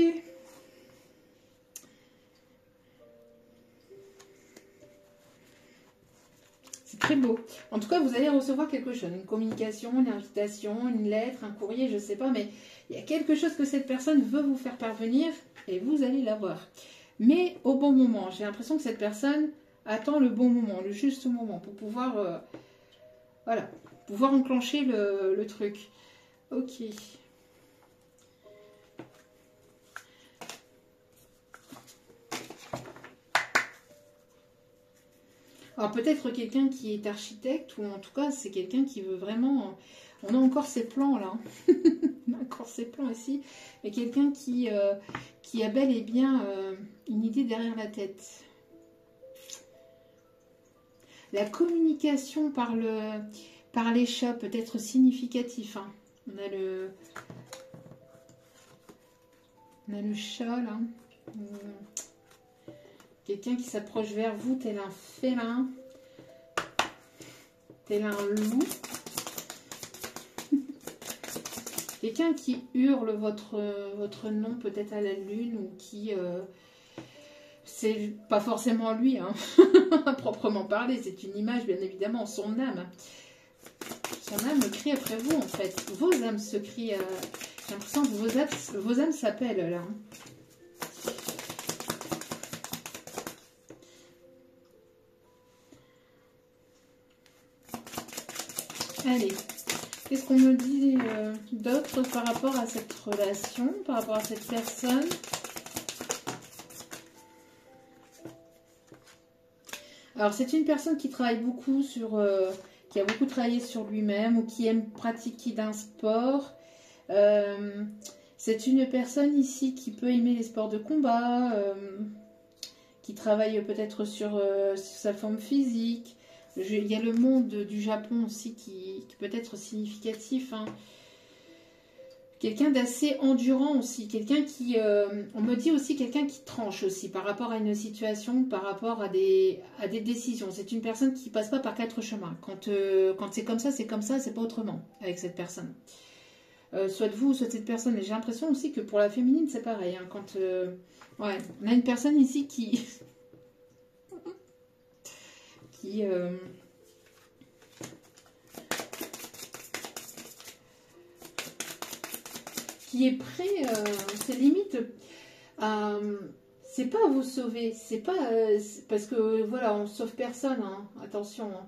C'est très beau. En tout cas, vous allez recevoir quelque chose, une communication, une invitation, une lettre, un courrier, je ne sais pas, mais il y a quelque chose que cette personne veut vous faire parvenir et vous allez l'avoir. Mais au bon moment. J'ai l'impression que cette personne attend le bon moment, le juste moment pour pouvoir, voilà, pouvoir enclencher le truc. Ok. Alors peut-être quelqu'un qui est architecte ou en tout cas c'est quelqu'un qui veut vraiment... On a encore ces plans là. On a encore ces plans ici. Mais quelqu'un qui a bel et bien une idée derrière la tête. La communication par les chats peut être significatif. Hein. On a le chat là. Quelqu'un qui s'approche vers vous tel un félin, tel un loup. Quelqu'un qui hurle votre nom peut-être à la lune ou qui... c'est pas forcément lui, hein, à proprement parler, c'est une image bien évidemment, son âme. Son âme crie après vous en fait. Vos âmes se crient... J'ai l'impression que vos âmes s'appellent là. Allez, qu'est-ce qu'on me dit d'autre par rapport à cette relation, par rapport à cette personne? Alors, c'est une personne qui travaille beaucoup qui a beaucoup travaillé sur lui-même ou qui aime pratiquer d'un sport. C'est une personne ici qui peut aimer les sports de combat, qui travaille peut-être sur sa forme physique. Il y a le monde du Japon aussi qui peut être significatif. Hein. Quelqu'un d'assez endurant aussi, quelqu'un qui, on me dit aussi quelqu'un qui tranche aussi par rapport à une situation, par rapport à des décisions. C'est une personne qui passe pas par quatre chemins. Quand c'est comme ça, c'est pas autrement avec cette personne. Soit de vous, soit de cette personne. Mais j'ai l'impression aussi que pour la féminine, c'est pareil. Hein, quand, ouais, on a une personne ici qui... qui est prêt, c'est limite, c'est pas à vous sauver, c'est pas, parce que voilà, on sauve personne, hein, attention, hein.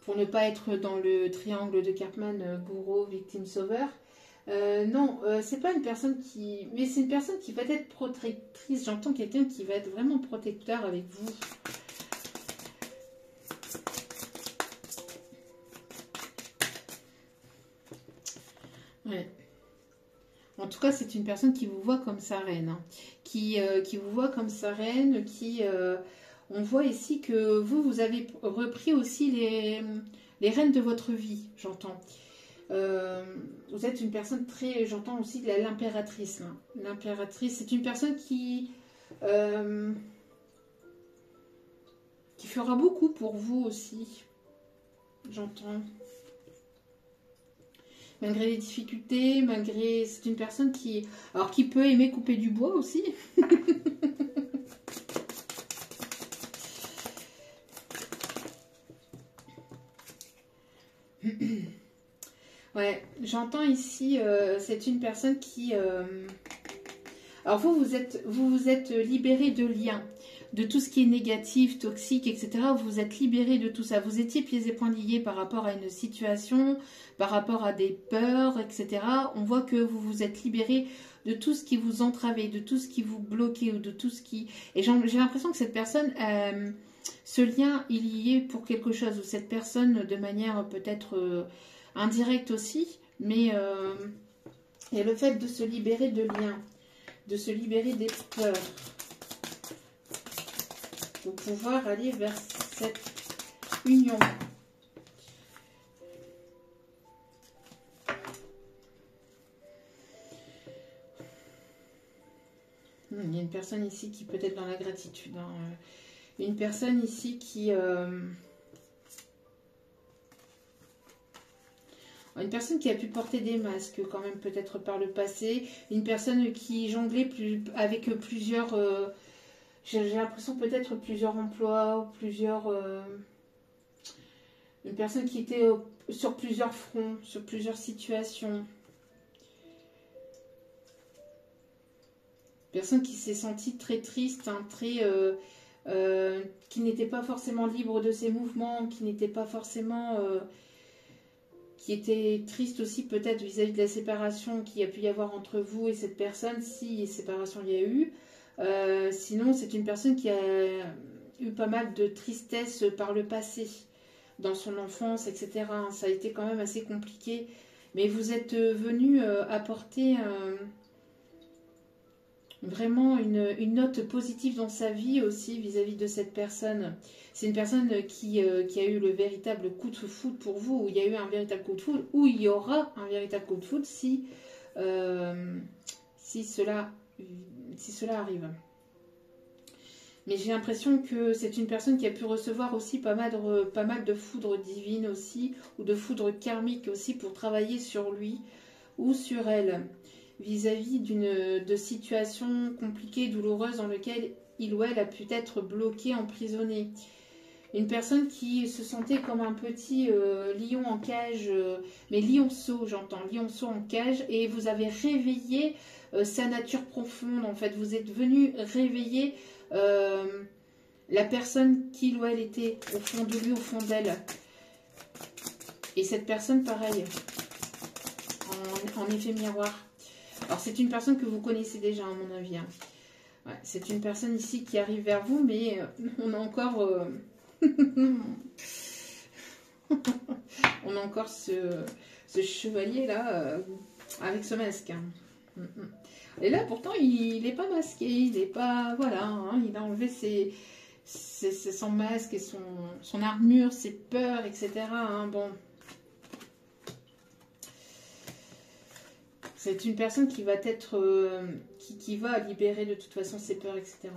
Pour ne pas être dans le triangle de Cartman, bourreau, victime, sauveur. Non, c'est pas une personne qui, mais c'est une personne qui va être protectrice. J'entends quelqu'un qui va être vraiment protecteur avec vous. Ouais. En tout cas, c'est une personne qui vous voit comme sa reine, hein. Qui vous voit comme sa reine, on voit ici que vous avez repris aussi les rênes de votre vie, j'entends. Vous êtes une personne très, j'entends aussi de l'impératrice. Hein. L'impératrice, c'est une personne qui fera beaucoup pour vous aussi, j'entends. Malgré les difficultés, malgré... C'est une personne qui... Alors, qui peut aimer couper du bois aussi. Ouais, j'entends ici, c'est une personne qui... Alors, vous vous êtes libéré de liens, de tout ce qui est négatif, toxique, etc. Vous vous êtes libéré de tout ça. Vous étiez pieds et poings liés par rapport à une situation, par rapport à des peurs, etc. On voit que vous vous êtes libéré de tout ce qui vous entravait, de tout ce qui vous bloquait, ou de tout ce qui... Et j'ai l'impression que cette personne, ce lien, il y est pour quelque chose, ou cette personne, de manière peut-être indirecte aussi, mais il y a le fait de se libérer de liens, de se libérer des peurs, pour pouvoir aller vers cette union. Il y a une personne ici qui peut être dans la gratitude. Hein. Une personne ici qui... Une personne qui a pu porter des masques quand même peut-être par le passé. Une personne qui jonglait avec plusieurs... j'ai l'impression peut-être plusieurs emplois ou plusieurs... une personne qui était sur plusieurs fronts, sur plusieurs situations. Personne qui s'est sentie très triste, hein, très... qui n'était pas forcément libre de ses mouvements, qui n'était pas forcément... qui était triste aussi peut-être vis-à-vis de la séparation qu'il y a pu y avoir entre vous et cette personne, si séparation il y a eu. Sinon, c'est une personne qui a eu pas mal de tristesse par le passé, dans son enfance, etc. Ça a été quand même assez compliqué. Mais vous êtes venu apporter vraiment une note positive dans sa vie aussi vis-à-vis de cette personne. C'est une personne qui a eu le véritable coup de foudre pour vous, où il y a eu un véritable coup de foudre, où il y aura un véritable coup de foudre si cela arrive. Mais j'ai l'impression que c'est une personne qui a pu recevoir aussi pas mal de foudre divine aussi, ou de foudre karmique aussi pour travailler sur lui ou sur elle, vis-à-vis de situations compliquées, douloureuses dans lesquelles il ou elle a pu être bloqué, emprisonné. Une personne qui se sentait comme un petit lion en cage, mais lionceau, j'entends, lionceau en cage, et vous avez réveillé sa nature profonde, en fait. Vous êtes venu réveiller la personne qu'il ou elle était au fond de lui, au fond d'elle. Et cette personne, pareil, en effet miroir. Alors, c'est une personne que vous connaissez déjà, à mon avis. Hein. Ouais, c'est une personne ici qui arrive vers vous, mais on a encore... on a encore ce chevalier-là avec ce masque. Hein. Et là, pourtant, il n'est pas masqué, il n'est pas... Voilà, hein, il a enlevé son masque et son armure, ses peurs, etc. Hein, bon... C'est une personne qui va être, qui va libérer de toute façon ses peurs, etc.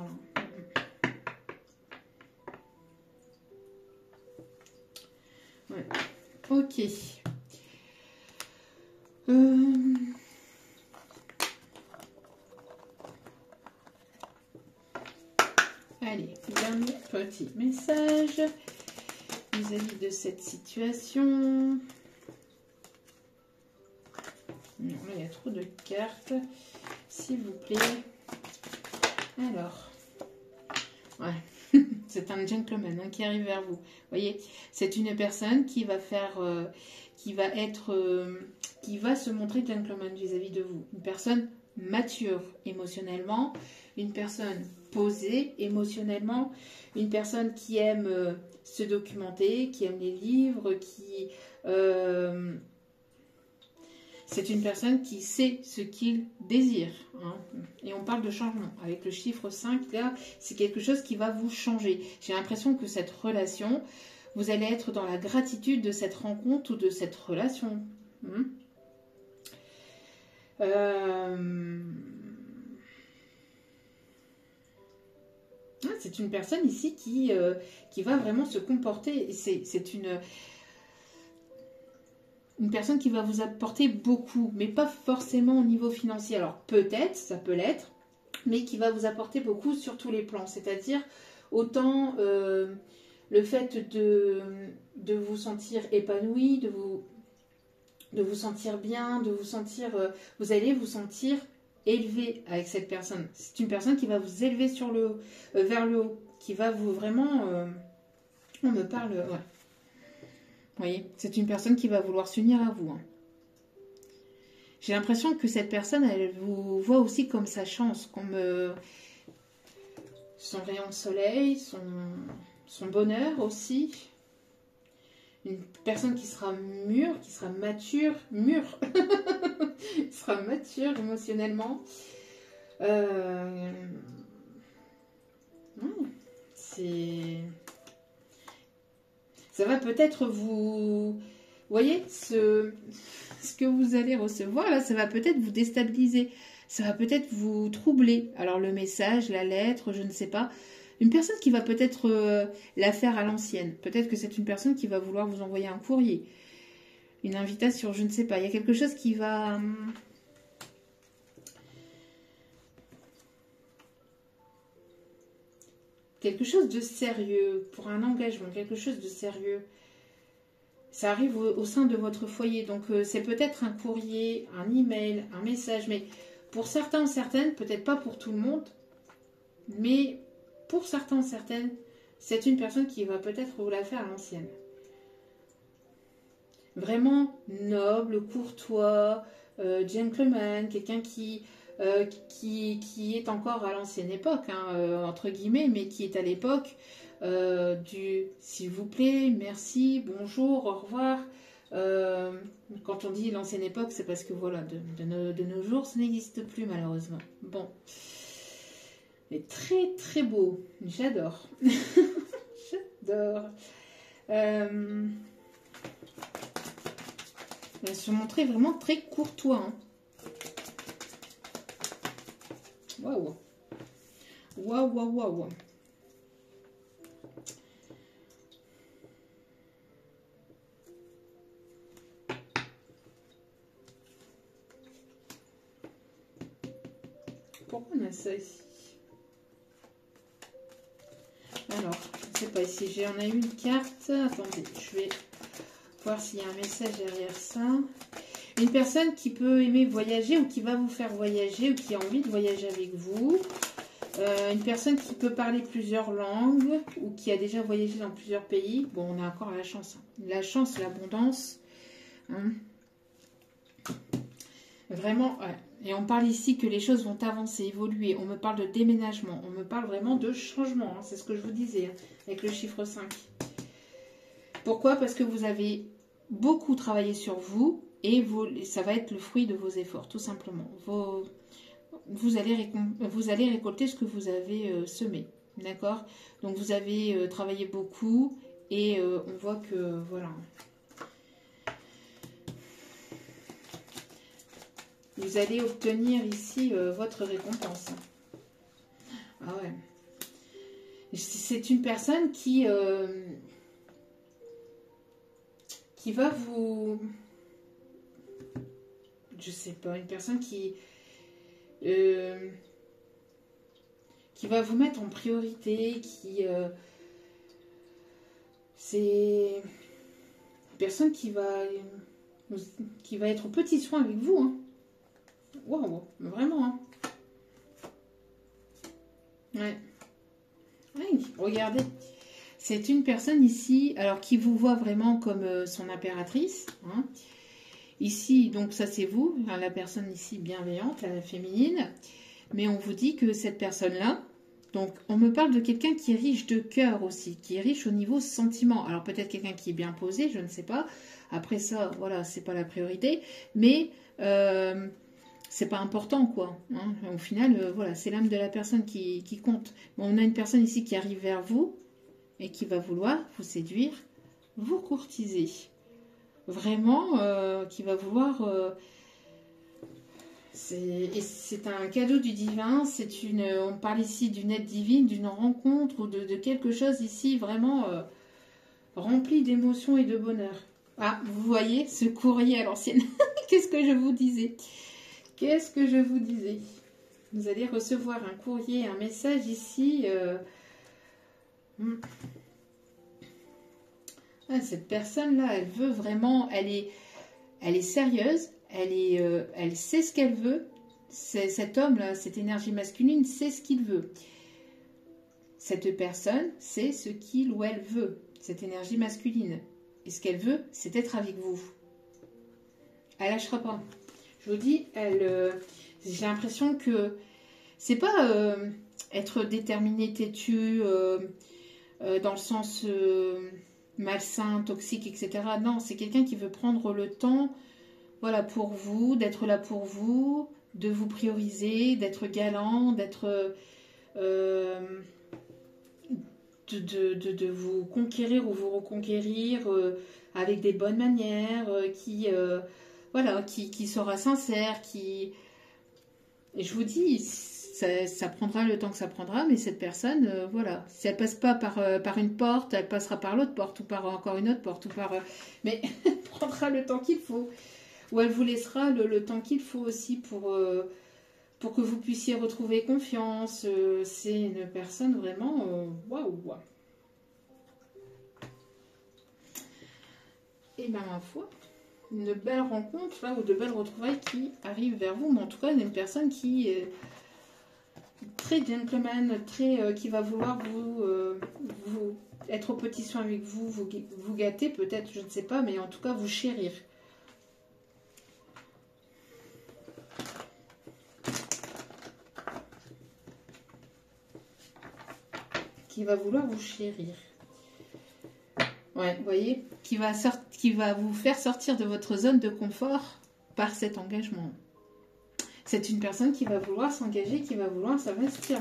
Ouais. Ok. Allez, dernier petit message vis-à-vis de cette situation. Non, là, il y a trop de cartes. S'il vous plaît. Alors. Ouais. C'est un gentleman qui arrive vers vous. Vous voyez, c'est une personne qui va faire... qui va se montrer gentleman vis-à-vis de vous. Une personne mature émotionnellement. Une personne posée émotionnellement. Une personne qui aime se documenter, qui aime les livres, qui... c'est une personne qui sait ce qu'il désire. Hein. Et on parle de changement. Avec le chiffre 5, là, c'est quelque chose qui va vous changer. J'ai l'impression que cette relation, vous allez être dans la gratitude de cette rencontre ou de cette relation. C'est une personne ici qui va vraiment se comporter. C'est une personne qui va vous apporter beaucoup, mais pas forcément au niveau financier. Alors peut-être, ça peut l'être, mais qui va vous apporter beaucoup sur tous les plans. C'est-à-dire autant le fait de vous sentir épanoui, de vous sentir bien, de vous sentir... vous allez vous sentir élevé avec cette personne. C'est une personne qui va vous élever vers le haut, qui va vous vraiment... on me parle... Ouais. Vous voyez, c'est une personne qui va vouloir s'unir à vous. Hein. J'ai l'impression que cette personne, elle vous voit aussi comme sa chance, comme son rayon de soleil, son bonheur aussi. Une personne qui sera mûre, qui sera mûre, qui sera mature émotionnellement. C'est... Ça va peut-être vous voyez, ce que vous allez recevoir, là, ça va peut-être vous déstabiliser. Ça va peut-être vous troubler. Alors, le message, la lettre, je ne sais pas. Une personne qui va peut-être la faire à l'ancienne. Peut-être que c'est une personne qui va vouloir vous envoyer un courrier. Une invitation, je ne sais pas. Il y a quelque chose qui va... quelque chose de sérieux, pour un engagement, quelque chose de sérieux. Ça arrive au sein de votre foyer, donc c'est peut-être un courrier, un email, un message, mais pour certains, certaines, peut-être pas pour tout le monde, mais pour certains, certaines, c'est une personne qui va peut-être vous la faire à l'ancienne. Vraiment noble, courtois, gentleman, quelqu'un qui est encore à l'ancienne époque, hein, entre guillemets, mais qui est à l'époque du s'il vous plaît, merci, bonjour, au revoir. Quand on dit l'ancienne époque, c'est parce que voilà, de nos jours, ça n'existe plus malheureusement. Bon. Mais très très beau, j'adore. J'adore. Il va se montrer vraiment très courtois. Hein. Waouh. Waouh, waouh, waouh. Pourquoi on a ça ici? Alors, je ne sais pas, ici j'en ai une carte. Attendez, je vais voir s'il y a un message derrière ça. Une personne qui peut aimer voyager ou qui va vous faire voyager ou qui a envie de voyager avec vous. Une personne qui peut parler plusieurs langues ou qui a déjà voyagé dans plusieurs pays. Bon, on a encore la chance. Hein. La chance, l'abondance. Hein. Vraiment, ouais. Et on parle ici que les choses vont avancer, évoluer. On me parle de déménagement. On me parle vraiment de changement. Hein. C'est ce que je vous disais hein, avec le chiffre 5. Pourquoi? Parce que vous avez beaucoup travaillé sur vous et ça va être le fruit de vos efforts, tout simplement. Vous allez récolter ce que vous avez semé. D'accord? Donc vous avez travaillé beaucoup et on voit que voilà. vous allez obtenir ici votre récompense. Ah ouais. C'est une personne qui va vous... Je sais pas, une personne qui va vous mettre en priorité, c'est une personne qui va être au petit soin avec vous. Hein. Waouh, vraiment. Hein. Ouais. Oui, regardez. C'est une personne ici, alors qui vous voit vraiment comme son impératrice. Hein. Ici, donc ça c'est vous, hein, la personne ici bienveillante, la féminine. Mais on vous dit que cette personne-là, donc on me parle de quelqu'un qui est riche de cœur aussi, qui est riche au niveau sentiment. Alors peut-être quelqu'un qui est bien posé, je ne sais pas. Après ça, voilà, c'est pas la priorité. Mais c'est pas important, quoi. Hein. Au final, voilà, c'est l'âme de la personne qui compte. Bon, on a une personne ici qui arrive vers vous et qui va vouloir vous séduire, vous courtiser. Vraiment, qui va vouloir... c'est un cadeau du divin, on parle ici d'une aide divine, d'une rencontre ou de quelque chose ici vraiment rempli d'émotions et de bonheur. Ah, vous voyez ce courrier à l'ancienne. Qu'est-ce que je vous disais? Qu'est-ce que je vous disais? Vous allez recevoir un courrier, un message ici. Ah, cette personne-là, elle veut vraiment, elle est sérieuse, elle sait ce qu'elle veut. Cet homme-là, cette énergie masculine, sait ce qu'il veut. Cette personne sait ce qu'il ou elle veut, cette énergie masculine. Et ce qu'elle veut, c'est être avec vous. Elle lâchera pas. Je vous dis, j'ai l'impression que c'est pas être déterminé, têtu, dans le sens malsain, toxique, etc. Non, c'est quelqu'un qui veut prendre le temps, voilà, pour vous, d'être là pour vous, de vous prioriser, d'être galant, d'être de vous conquérir ou vous reconquérir avec des bonnes manières, voilà, qui sera sincère, Et je vous dis, ça prendra le temps que ça prendra, mais cette personne, voilà, si elle passe pas par une porte, elle passera par l'autre porte, ou par encore une autre porte, mais elle prendra le temps qu'il faut. Ou elle vous laissera le temps qu'il faut aussi pour que vous puissiez retrouver confiance. C'est une personne vraiment, waouh. Et bien, ma foi, une belle rencontre, là, ou de belles retrouvailles qui arrivent vers vous, mais en tout cas, une personne qui est très gentleman, qui va vouloir vous être au petit soin avec vous, vous gâter peut-être, je ne sais pas, mais en tout cas vous chérir. Qui va vouloir vous chérir. Ouais, vous voyez, qui va vous faire sortir de votre zone de confort par cet engagement. C'est une personne qui va vouloir s'engager, qui va vouloir s'investir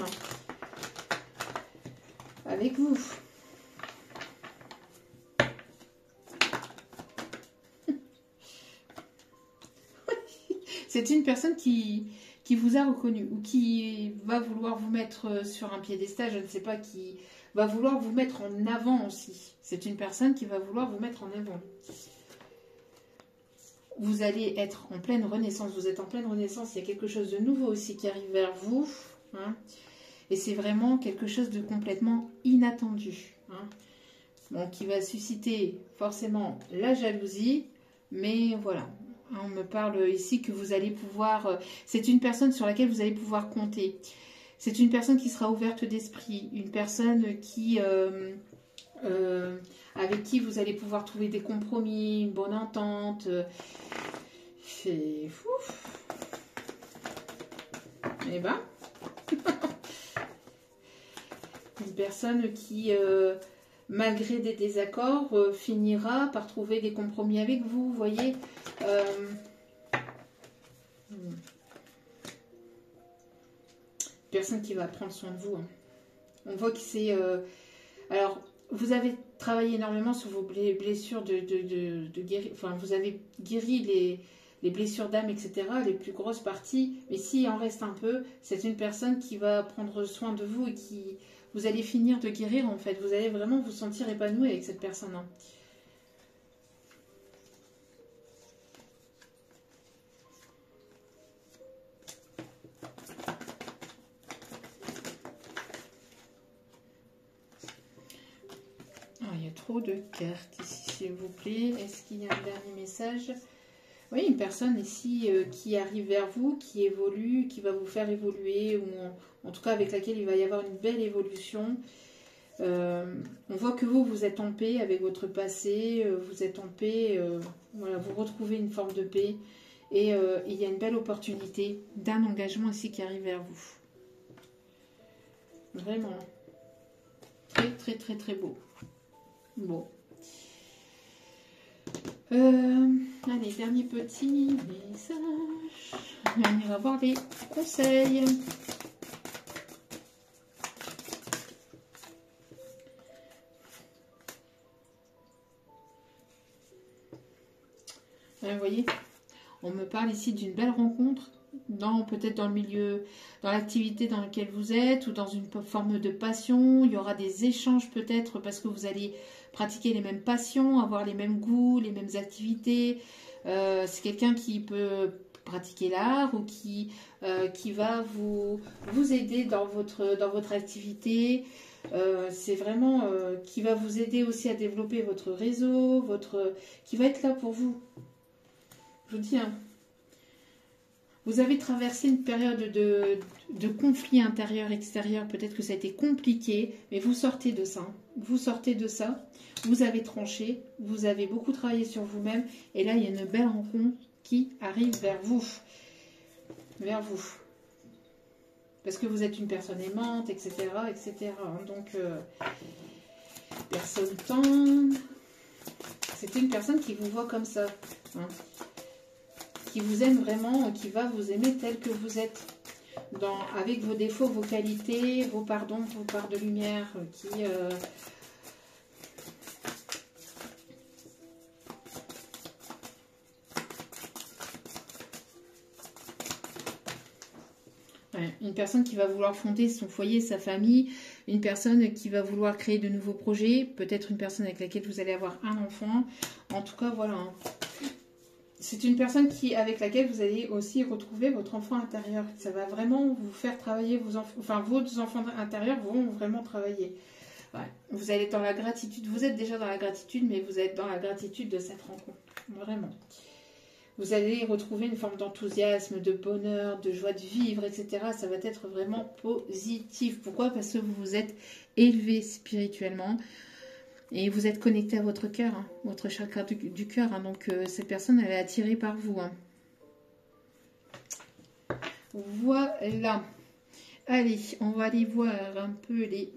avec vous. C'est une personne qui vous a reconnu ou qui va vouloir vous mettre sur un piédestal, je ne sais pas, qui va vouloir vous mettre en avant aussi. C'est une personne qui va vouloir vous mettre en avant. Vous allez être en pleine renaissance, vous êtes en pleine renaissance, il y a quelque chose de nouveau aussi qui arrive vers vous. Hein, et c'est vraiment quelque chose de complètement inattendu. Hein, bon, qui va susciter forcément la jalousie, mais voilà. On me parle ici que vous allez pouvoir... c'est une personne sur laquelle vous allez pouvoir compter. C'est une personne qui sera ouverte d'esprit. Une personne qui... avec qui vous allez pouvoir trouver des compromis, une bonne entente. C'est fou. Eh ben... une personne qui... malgré des désaccords, finira par trouver des compromis avec vous, vous voyez. Personne qui va prendre soin de vous. Hein. On voit que c'est... alors, vous avez travaillé énormément sur vos blessures de guérir... Enfin, vous avez guéri les blessures d'âme, etc., les plus grosses parties. Mais s'il en reste un peu, c'est une personne qui va prendre soin de vous et qui vous allez finir de guérir en fait. Vous allez vraiment vous sentir épanoui avec cette personne. Hein. Il y a trop de cartes ici, s'il vous plaît. Est-ce qu'il y a un dernier message? Oui, une personne ici qui arrive vers vous, qui évolue, qui va vous faire évoluer, ou en tout cas avec laquelle il va y avoir une belle évolution. On voit que vous êtes en paix avec votre passé, vous êtes en paix, voilà, vous retrouvez une forme de paix. Et il y a une belle opportunité d'un engagement ici qui arrive vers vous. Vraiment. Très, très, très, très beau. Bon. Allez, dernier petit message. On ira voir les conseils. Vous voyez, on me parle ici d'une belle rencontre, peut-être dans le milieu, dans l'activité dans laquelle vous êtes, ou dans une forme de passion. Il y aura des échanges peut-être parce que vous allez pratiquer les mêmes passions, avoir les mêmes goûts, les mêmes activités. C'est quelqu'un qui peut pratiquer l'art ou qui va vous aider dans votre activité. C'est vraiment qui va vous aider aussi à développer votre réseau, qui va être là pour vous. Je vous dis, hein, vous avez traversé une période de conflit intérieur-extérieur. Peut-être que ça a été compliqué, mais vous sortez de ça. Vous sortez de ça. Vous avez tranché. Vous avez beaucoup travaillé sur vous-même. Et là, il y a une belle rencontre qui arrive vers vous. Vers vous. Parce que vous êtes une personne aimante, etc. etc. Donc, personne tendre. C'est une personne qui vous voit comme ça. Hein. Qui vous aime vraiment, qui va vous aimer tel que vous êtes, avec vos défauts, vos qualités, vos pardons, vos parts de lumière, une personne qui va vouloir fonder son foyer, sa famille, une personne qui va vouloir créer de nouveaux projets, peut-être une personne avec laquelle vous allez avoir un enfant. En tout cas, voilà. C'est une personne avec laquelle vous allez aussi retrouver votre enfant intérieur. Ça va vraiment vous faire travailler vos enfants. Enfin, vos enfants intérieurs vont vraiment travailler. Ouais. Vous allez être dans la gratitude. Vous êtes déjà dans la gratitude, mais vous êtes dans la gratitude de cette rencontre. Vraiment. Vous allez retrouver une forme d'enthousiasme, de bonheur, de joie de vivre, etc. Ça va être vraiment positif. Pourquoi? Parce que vous vous êtes élevé spirituellement. Et vous êtes connecté à votre cœur, hein, votre chakra du cœur. Hein, donc, cette personne, elle est attirée par vous. Hein. Voilà. Allez, on va aller voir un peu les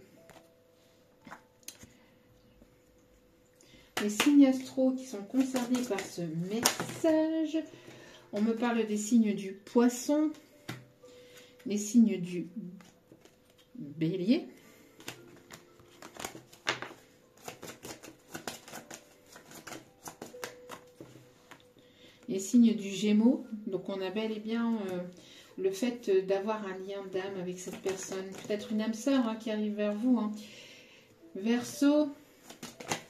signes astro qui sont concernés par ce message. On me parle des signes du poisson, les signes du bélier. Les signes du Gémeaux, donc on a bel et bien le fait d'avoir un lien d'âme avec cette personne, peut-être une âme sœur hein, qui arrive vers vous. Hein. Verseau,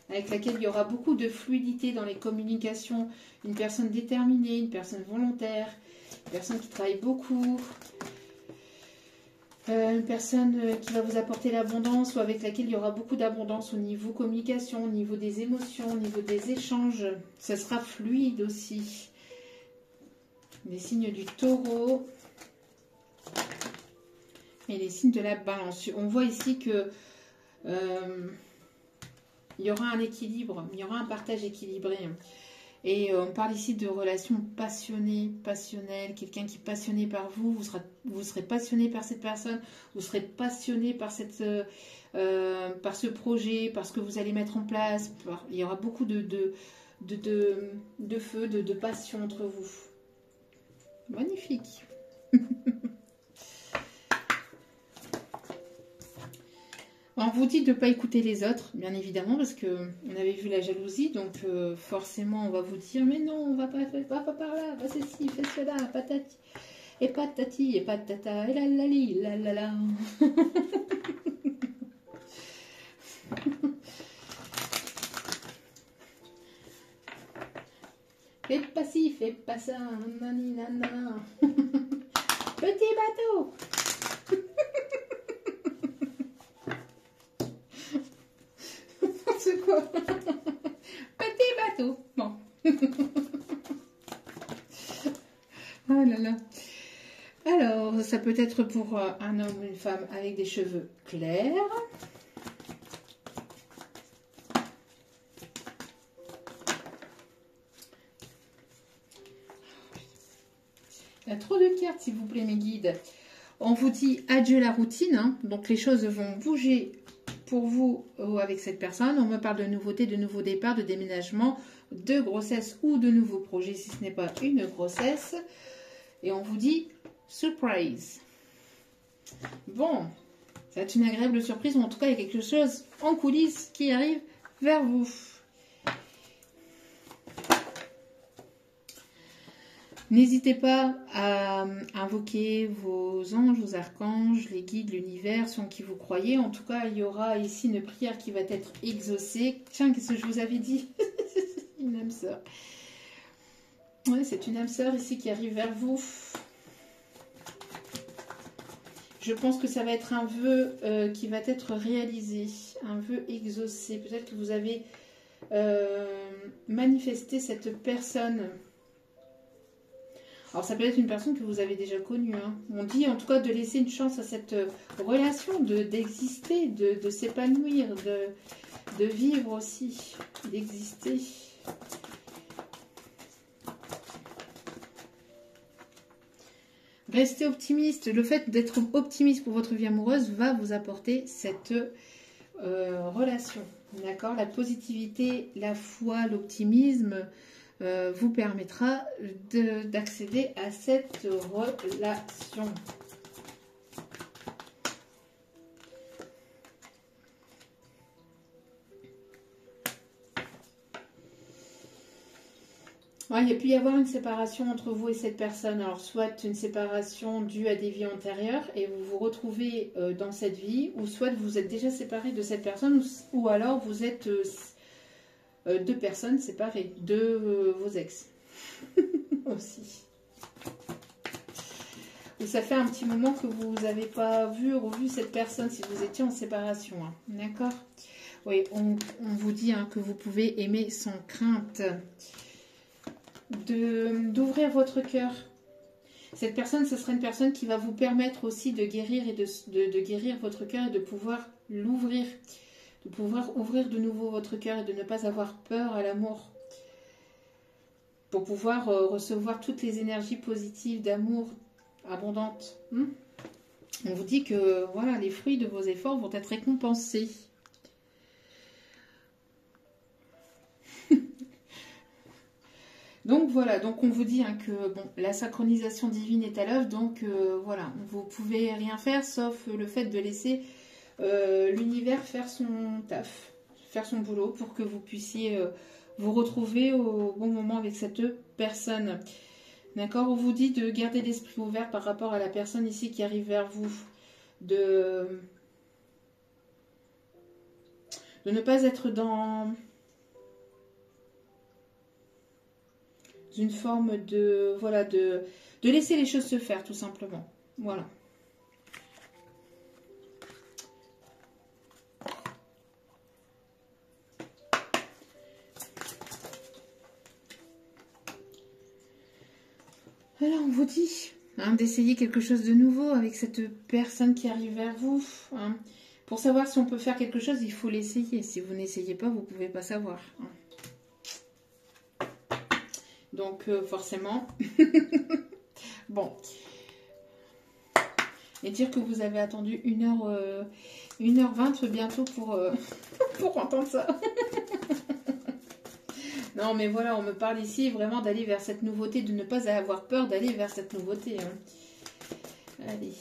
avec laquelle il y aura beaucoup de fluidité dans les communications, une personne déterminée, une personne volontaire, une personne qui travaille beaucoup, une personne qui va vous apporter l'abondance ou avec laquelle il y aura beaucoup d'abondance au niveau communication, au niveau des émotions, au niveau des échanges. Ça sera fluide aussi. Les signes du taureau et les signes de la balance. On voit ici que il y aura un équilibre, il y aura un partage équilibré. Et on parle ici de relations passionnées, passionnelles, quelqu'un qui est passionné par vous, vous serez passionné par cette personne, vous serez passionné par par ce projet, par ce que vous allez mettre en place. Il y aura beaucoup de feu, de passion entre vous. Magnifique. On vous dit de ne pas écouter les autres, bien évidemment, parce que on avait vu la jalousie, donc forcément on va vous dire mais non, on va pas par là, va ceci, fais cela, patati, et patati, et patata, et la la li, la la la. Fais pas ci, fais pas ça, nanani, nanana. Petit bateau. C'est quoi? Petit bateau. Bon. Oh là là. Alors, ça peut être pour un homme ou une femme avec des cheveux clairs. Il y a trop de cartes, s'il vous plaît, mes guides. On vous dit adieu la routine. Hein. Donc, les choses vont bouger pour vous avec cette personne. On me parle de nouveautés, de nouveaux départs, de déménagement, de grossesse ou de nouveaux projets si ce n'est pas une grossesse. Et on vous dit surprise. Bon, ça va être une agréable surprise, ou en tout cas, il y a quelque chose en coulisses qui arrive vers vous. N'hésitez pas à invoquer vos anges, vos archanges, les guides, l'univers, ceux en qui vous croyez. En tout cas, il y aura ici une prière qui va être exaucée. Tiens, qu'est-ce que je vous avais dit? Une âme sœur. Oui, c'est une âme sœur ici qui arrive vers vous. Je pense que ça va être un vœu qui va être réalisé, un vœu exaucé. Peut-être que vous avez manifesté cette personne. Alors ça peut être une personne que vous avez déjà connue. Hein. On dit en tout cas de laisser une chance à cette relation, d'exister, de s'épanouir, de vivre aussi, d'exister. Restez optimiste. Le fait d'être optimiste pour votre vie amoureuse va vous apporter cette relation. D'accord? La positivité, la foi, l'optimisme vous permettra d'accéder à cette relation. Ouais, il y a pu y avoir une séparation entre vous et cette personne. Alors, soit une séparation due à des vies antérieures et vous vous retrouvez dans cette vie, ou soit vous êtes déjà séparé de cette personne, ou alors vous êtes deux personnes séparées de vos ex. Aussi. Et ça fait un petit moment que vous n'avez pas vu, revu cette personne si vous étiez en séparation. Hein. D'accord? Oui, on vous dit hein, que vous pouvez aimer sans crainte. D'ouvrir votre cœur. Cette personne, ce sera une personne qui va vous permettre aussi de guérir et de guérir votre cœur et de pouvoir l'ouvrir. De pouvoir ouvrir de nouveau votre cœur et de ne pas avoir peur à l'amour. Pour pouvoir recevoir toutes les énergies positives d'amour abondantes. On vous dit que voilà, les fruits de vos efforts vont être récompensés. Donc voilà, donc on vous dit hein, que bon, la synchronisation divine est à l'œuvre, donc voilà, vous pouvez rien faire sauf le fait de laisser l'univers faire son taf, faire son boulot pour que vous puissiez vous retrouver au bon moment avec cette personne. D'accord? On vous dit de garder l'esprit ouvert par rapport à la personne ici qui arrive vers vous, de ne pas être dans une forme de voilà de laisser les choses se faire tout simplement. Voilà. Alors on vous dit hein, d'essayer quelque chose de nouveau avec cette personne qui arrive vers vous. Hein. Pour savoir si on peut faire quelque chose, il faut l'essayer. Si vous n'essayez pas, vous ne pouvez pas savoir. Hein. Donc forcément, bon. Et dire que vous avez attendu 1h20 bientôt pour, pour entendre ça. Non mais voilà, on me parle ici vraiment d'aller vers cette nouveauté, de ne pas avoir peur d'aller vers cette nouveauté. Hein. Allez.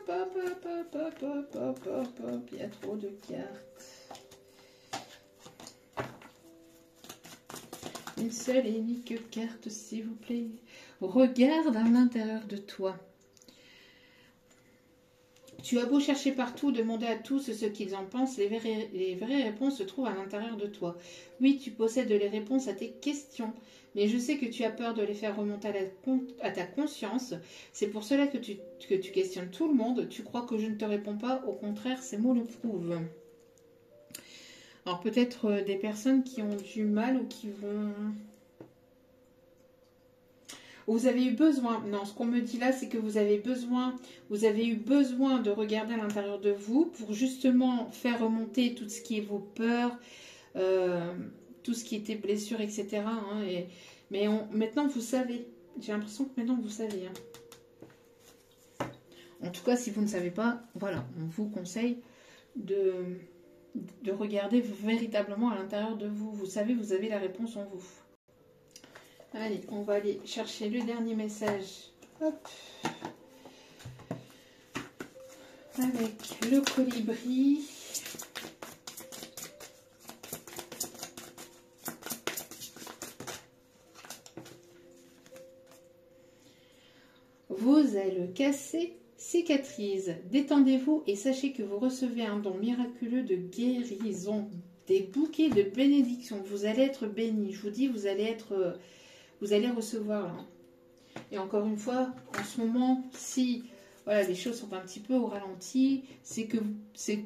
Il y a trop de cartes. Une seule et unique carte, s'il vous plaît. Regarde à l'intérieur de toi. Tu as beau chercher partout, demander à tous ce qu'ils en pensent, les vraies réponses se trouvent à l'intérieur de toi. Oui, tu possèdes les réponses à tes questions, mais je sais que tu as peur de les faire remonter à ta conscience. C'est pour cela que tu questionnes tout le monde. Tu crois que je ne te réponds pas, au contraire, ces mots le prouvent. Alors peut-être des personnes qui ont du mal ou qui vont... Vous avez eu besoin, non, ce qu'on me dit là, c'est que vous avez eu besoin de regarder à l'intérieur de vous pour justement faire remonter tout ce qui est vos peurs, tout ce qui était blessures, etc. Hein, mais maintenant, vous savez. J'ai l'impression que maintenant, vous savez. Hein. En tout cas, si vous ne savez pas, voilà, on vous conseille de regarder véritablement à l'intérieur de vous. Vous savez, vous avez la réponse en vous. Allez, on va aller chercher le dernier message. Hop. Avec le colibri. Vos ailes cassées cicatrisent. Détendez-vous et sachez que vous recevez un don miraculeux de guérison. Des bouquets de bénédiction. Vous allez être bénis. Je vous dis, vous allez recevoir là. Et encore une fois, en ce moment, si voilà, les choses sont un petit peu au ralenti, c'est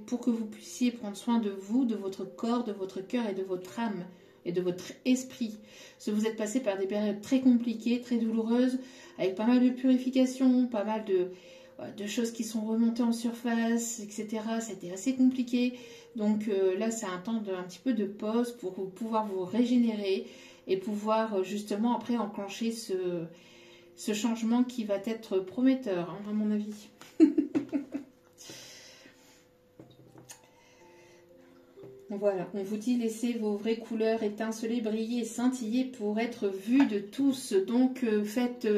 pour que vous puissiez prendre soin de vous, de votre corps, de votre cœur et de votre âme et de votre esprit. Parce que vous êtes passé par des périodes très compliquées, très douloureuses, avec pas mal de purification, pas mal de choses qui sont remontées en surface, etc. C'était assez compliqué. Donc là, c'est un temps un petit peu de pause pour pouvoir vous régénérer et pouvoir justement après enclencher ce changement qui va être prometteur, hein, à mon avis. Voilà, on vous dit laissez vos vraies couleurs étinceler, briller et scintiller pour être vus de tous. Donc faites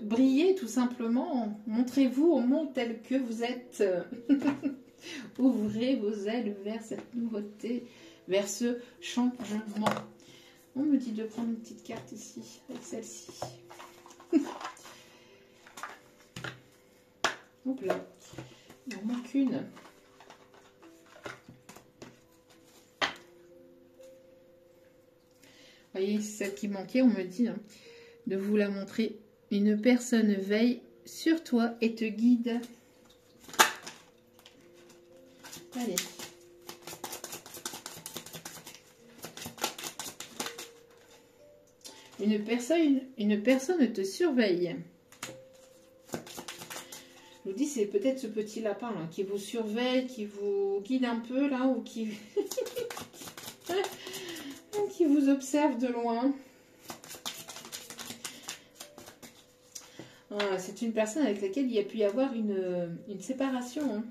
briller tout simplement. Montrez-vous au monde tel que vous êtes. Ouvrez vos ailes vers cette nouveauté, vers ce changement. On me dit de prendre une petite carte ici, avec celle-ci. Oups là, il en manque une. Vous voyez, c'est celle qui manquait, on me dit hein, de vous la montrer. Une personne veille sur toi et te guide. Allez. Une personne te surveille. Je vous dis, c'est peut-être ce petit lapin là, qui vous surveille, qui vous guide un peu là, ou qui, qui vous observe de loin. Ah, c'est une personne avec laquelle il y a pu y avoir une séparation. Hein.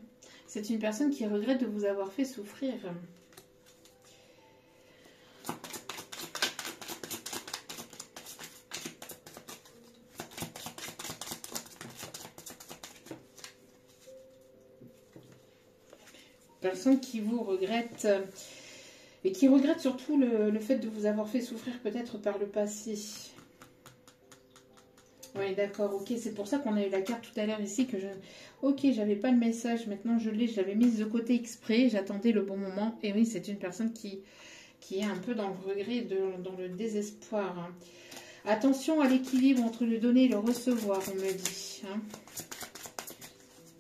C'est une personne qui regrette de vous avoir fait souffrir. Personne qui vous regrette et qui regrette surtout le fait de vous avoir fait souffrir peut-être par le passé. Oui, d'accord, ok, c'est pour ça qu'on a eu la carte tout à l'heure ici que je... Ok, j'avais pas le message, maintenant je l'ai, je l'avais mise de côté exprès, j'attendais le bon moment. Et oui, c'est une personne qui est un peu dans le regret, dans le désespoir. Hein. Attention à l'équilibre entre le donner et le recevoir, on me dit. Hein.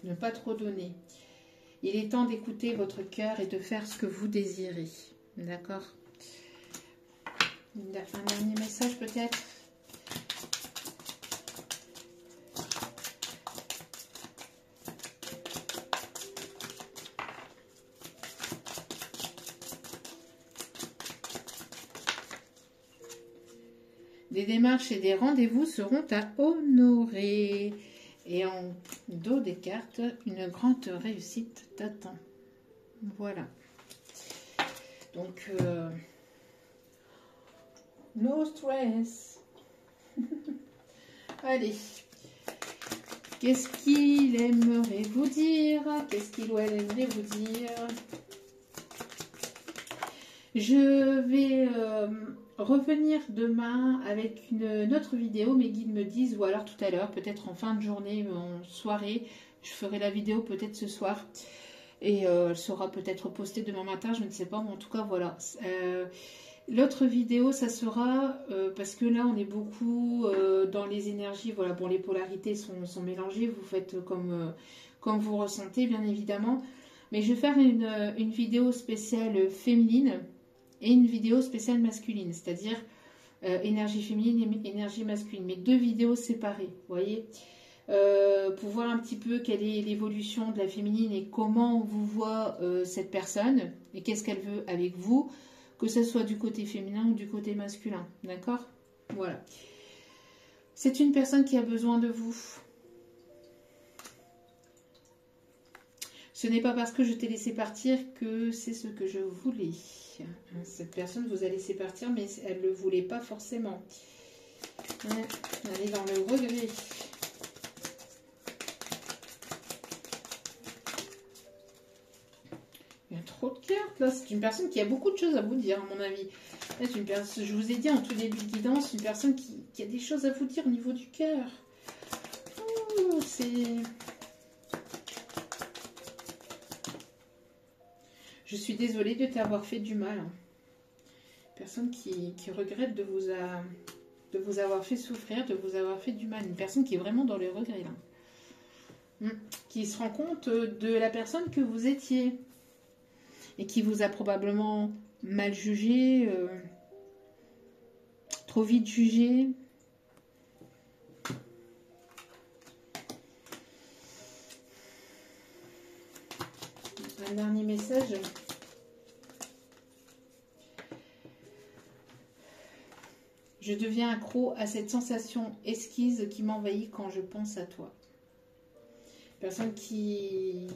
Ne pas trop donner. Il est temps d'écouter votre cœur et de faire ce que vous désirez. D'accord? Un dernier message peut-être? Des démarches et des rendez-vous seront à honorer. Et en dos des cartes, une grande réussite t'attend. Voilà. Donc, no stress. Allez. Qu'est-ce qu'il aimerait vous dire? Qu'est-ce qu'il ou elle aimerait vous dire? Je vais revenir demain avec une autre vidéo. Mes guides me disent, ou alors tout à l'heure, peut-être en fin de journée, en soirée, je ferai la vidéo peut-être ce soir. Et elle sera peut-être postée demain matin, je ne sais pas, mais en tout cas, voilà. L'autre vidéo, ça sera, parce que là, on est beaucoup dans les énergies, voilà, bon, les polarités sont mélangées, vous faites comme vous ressentez, bien évidemment. Mais je vais faire une vidéo spéciale féminine et une vidéo spéciale masculine, c'est-à-dire énergie féminine et énergie masculine, mais deux vidéos séparées, vous voyez, pour voir un petit peu quelle est l'évolution de la féminine et comment vous voit cette personne et qu'est-ce qu'elle veut avec vous, que ce soit du côté féminin ou du côté masculin, d'accord? Voilà. C'est une personne qui a besoin de vous. Ce n'est pas parce que je t'ai laissé partir que c'est ce que je voulais. Cette personne vous a laissé partir, mais elle ne le voulait pas forcément. Elle est dans le regret. Il y a trop de cartes là. C'est une personne qui a beaucoup de choses à vous dire, à mon avis. C'est une personne, je vous ai dit en tout début de guidance, une personne qui a des choses à vous dire au niveau du cœur. Oh, c'est... Je suis désolée de t'avoir fait du mal. Personne qui regrette de vous avoir fait souffrir, de vous avoir fait du mal. Une personne qui est vraiment dans le regret là. Qui se rend compte de la personne que vous étiez. Et qui vous a probablement mal jugé, trop vite jugé. Un dernier message. Je deviens accro à cette sensation esquisse qui m'envahit quand je pense à toi. Personne qui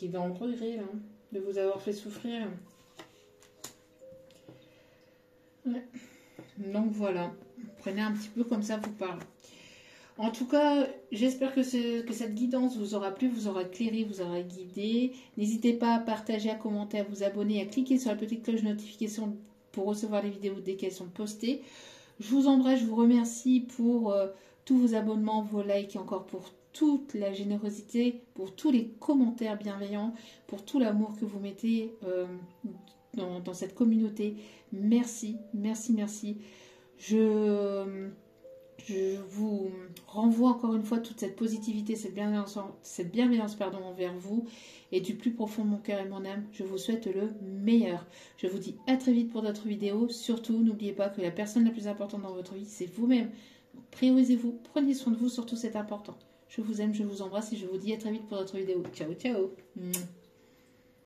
est dans le regret là, de vous avoir fait souffrir. Ouais. Donc voilà, prenez un petit peu comme ça vous parle. En tout cas, j'espère que cette guidance vous aura plu, vous aura éclairé, vous aura guidé. N'hésitez pas à partager, à commenter, à vous abonner, à cliquer sur la petite cloche de notification pour recevoir les vidéos dès qu'elles sont postées. Je vous embrasse, je vous remercie pour tous vos abonnements, vos likes et encore pour toute la générosité, pour tous les commentaires bienveillants, pour tout l'amour que vous mettez dans cette communauté. Merci, merci, merci. Je vous renvoie encore une fois toute cette positivité, cette bienveillance envers vous. Et du plus profond de mon cœur et mon âme, je vous souhaite le meilleur. Je vous dis à très vite pour d'autres vidéos. Surtout, n'oubliez pas que la personne la plus importante dans votre vie, c'est vous-même. Priorisez-vous, prenez soin de vous, surtout c'est important. Je vous aime, je vous embrasse et je vous dis à très vite pour d'autres vidéos. Ciao, ciao.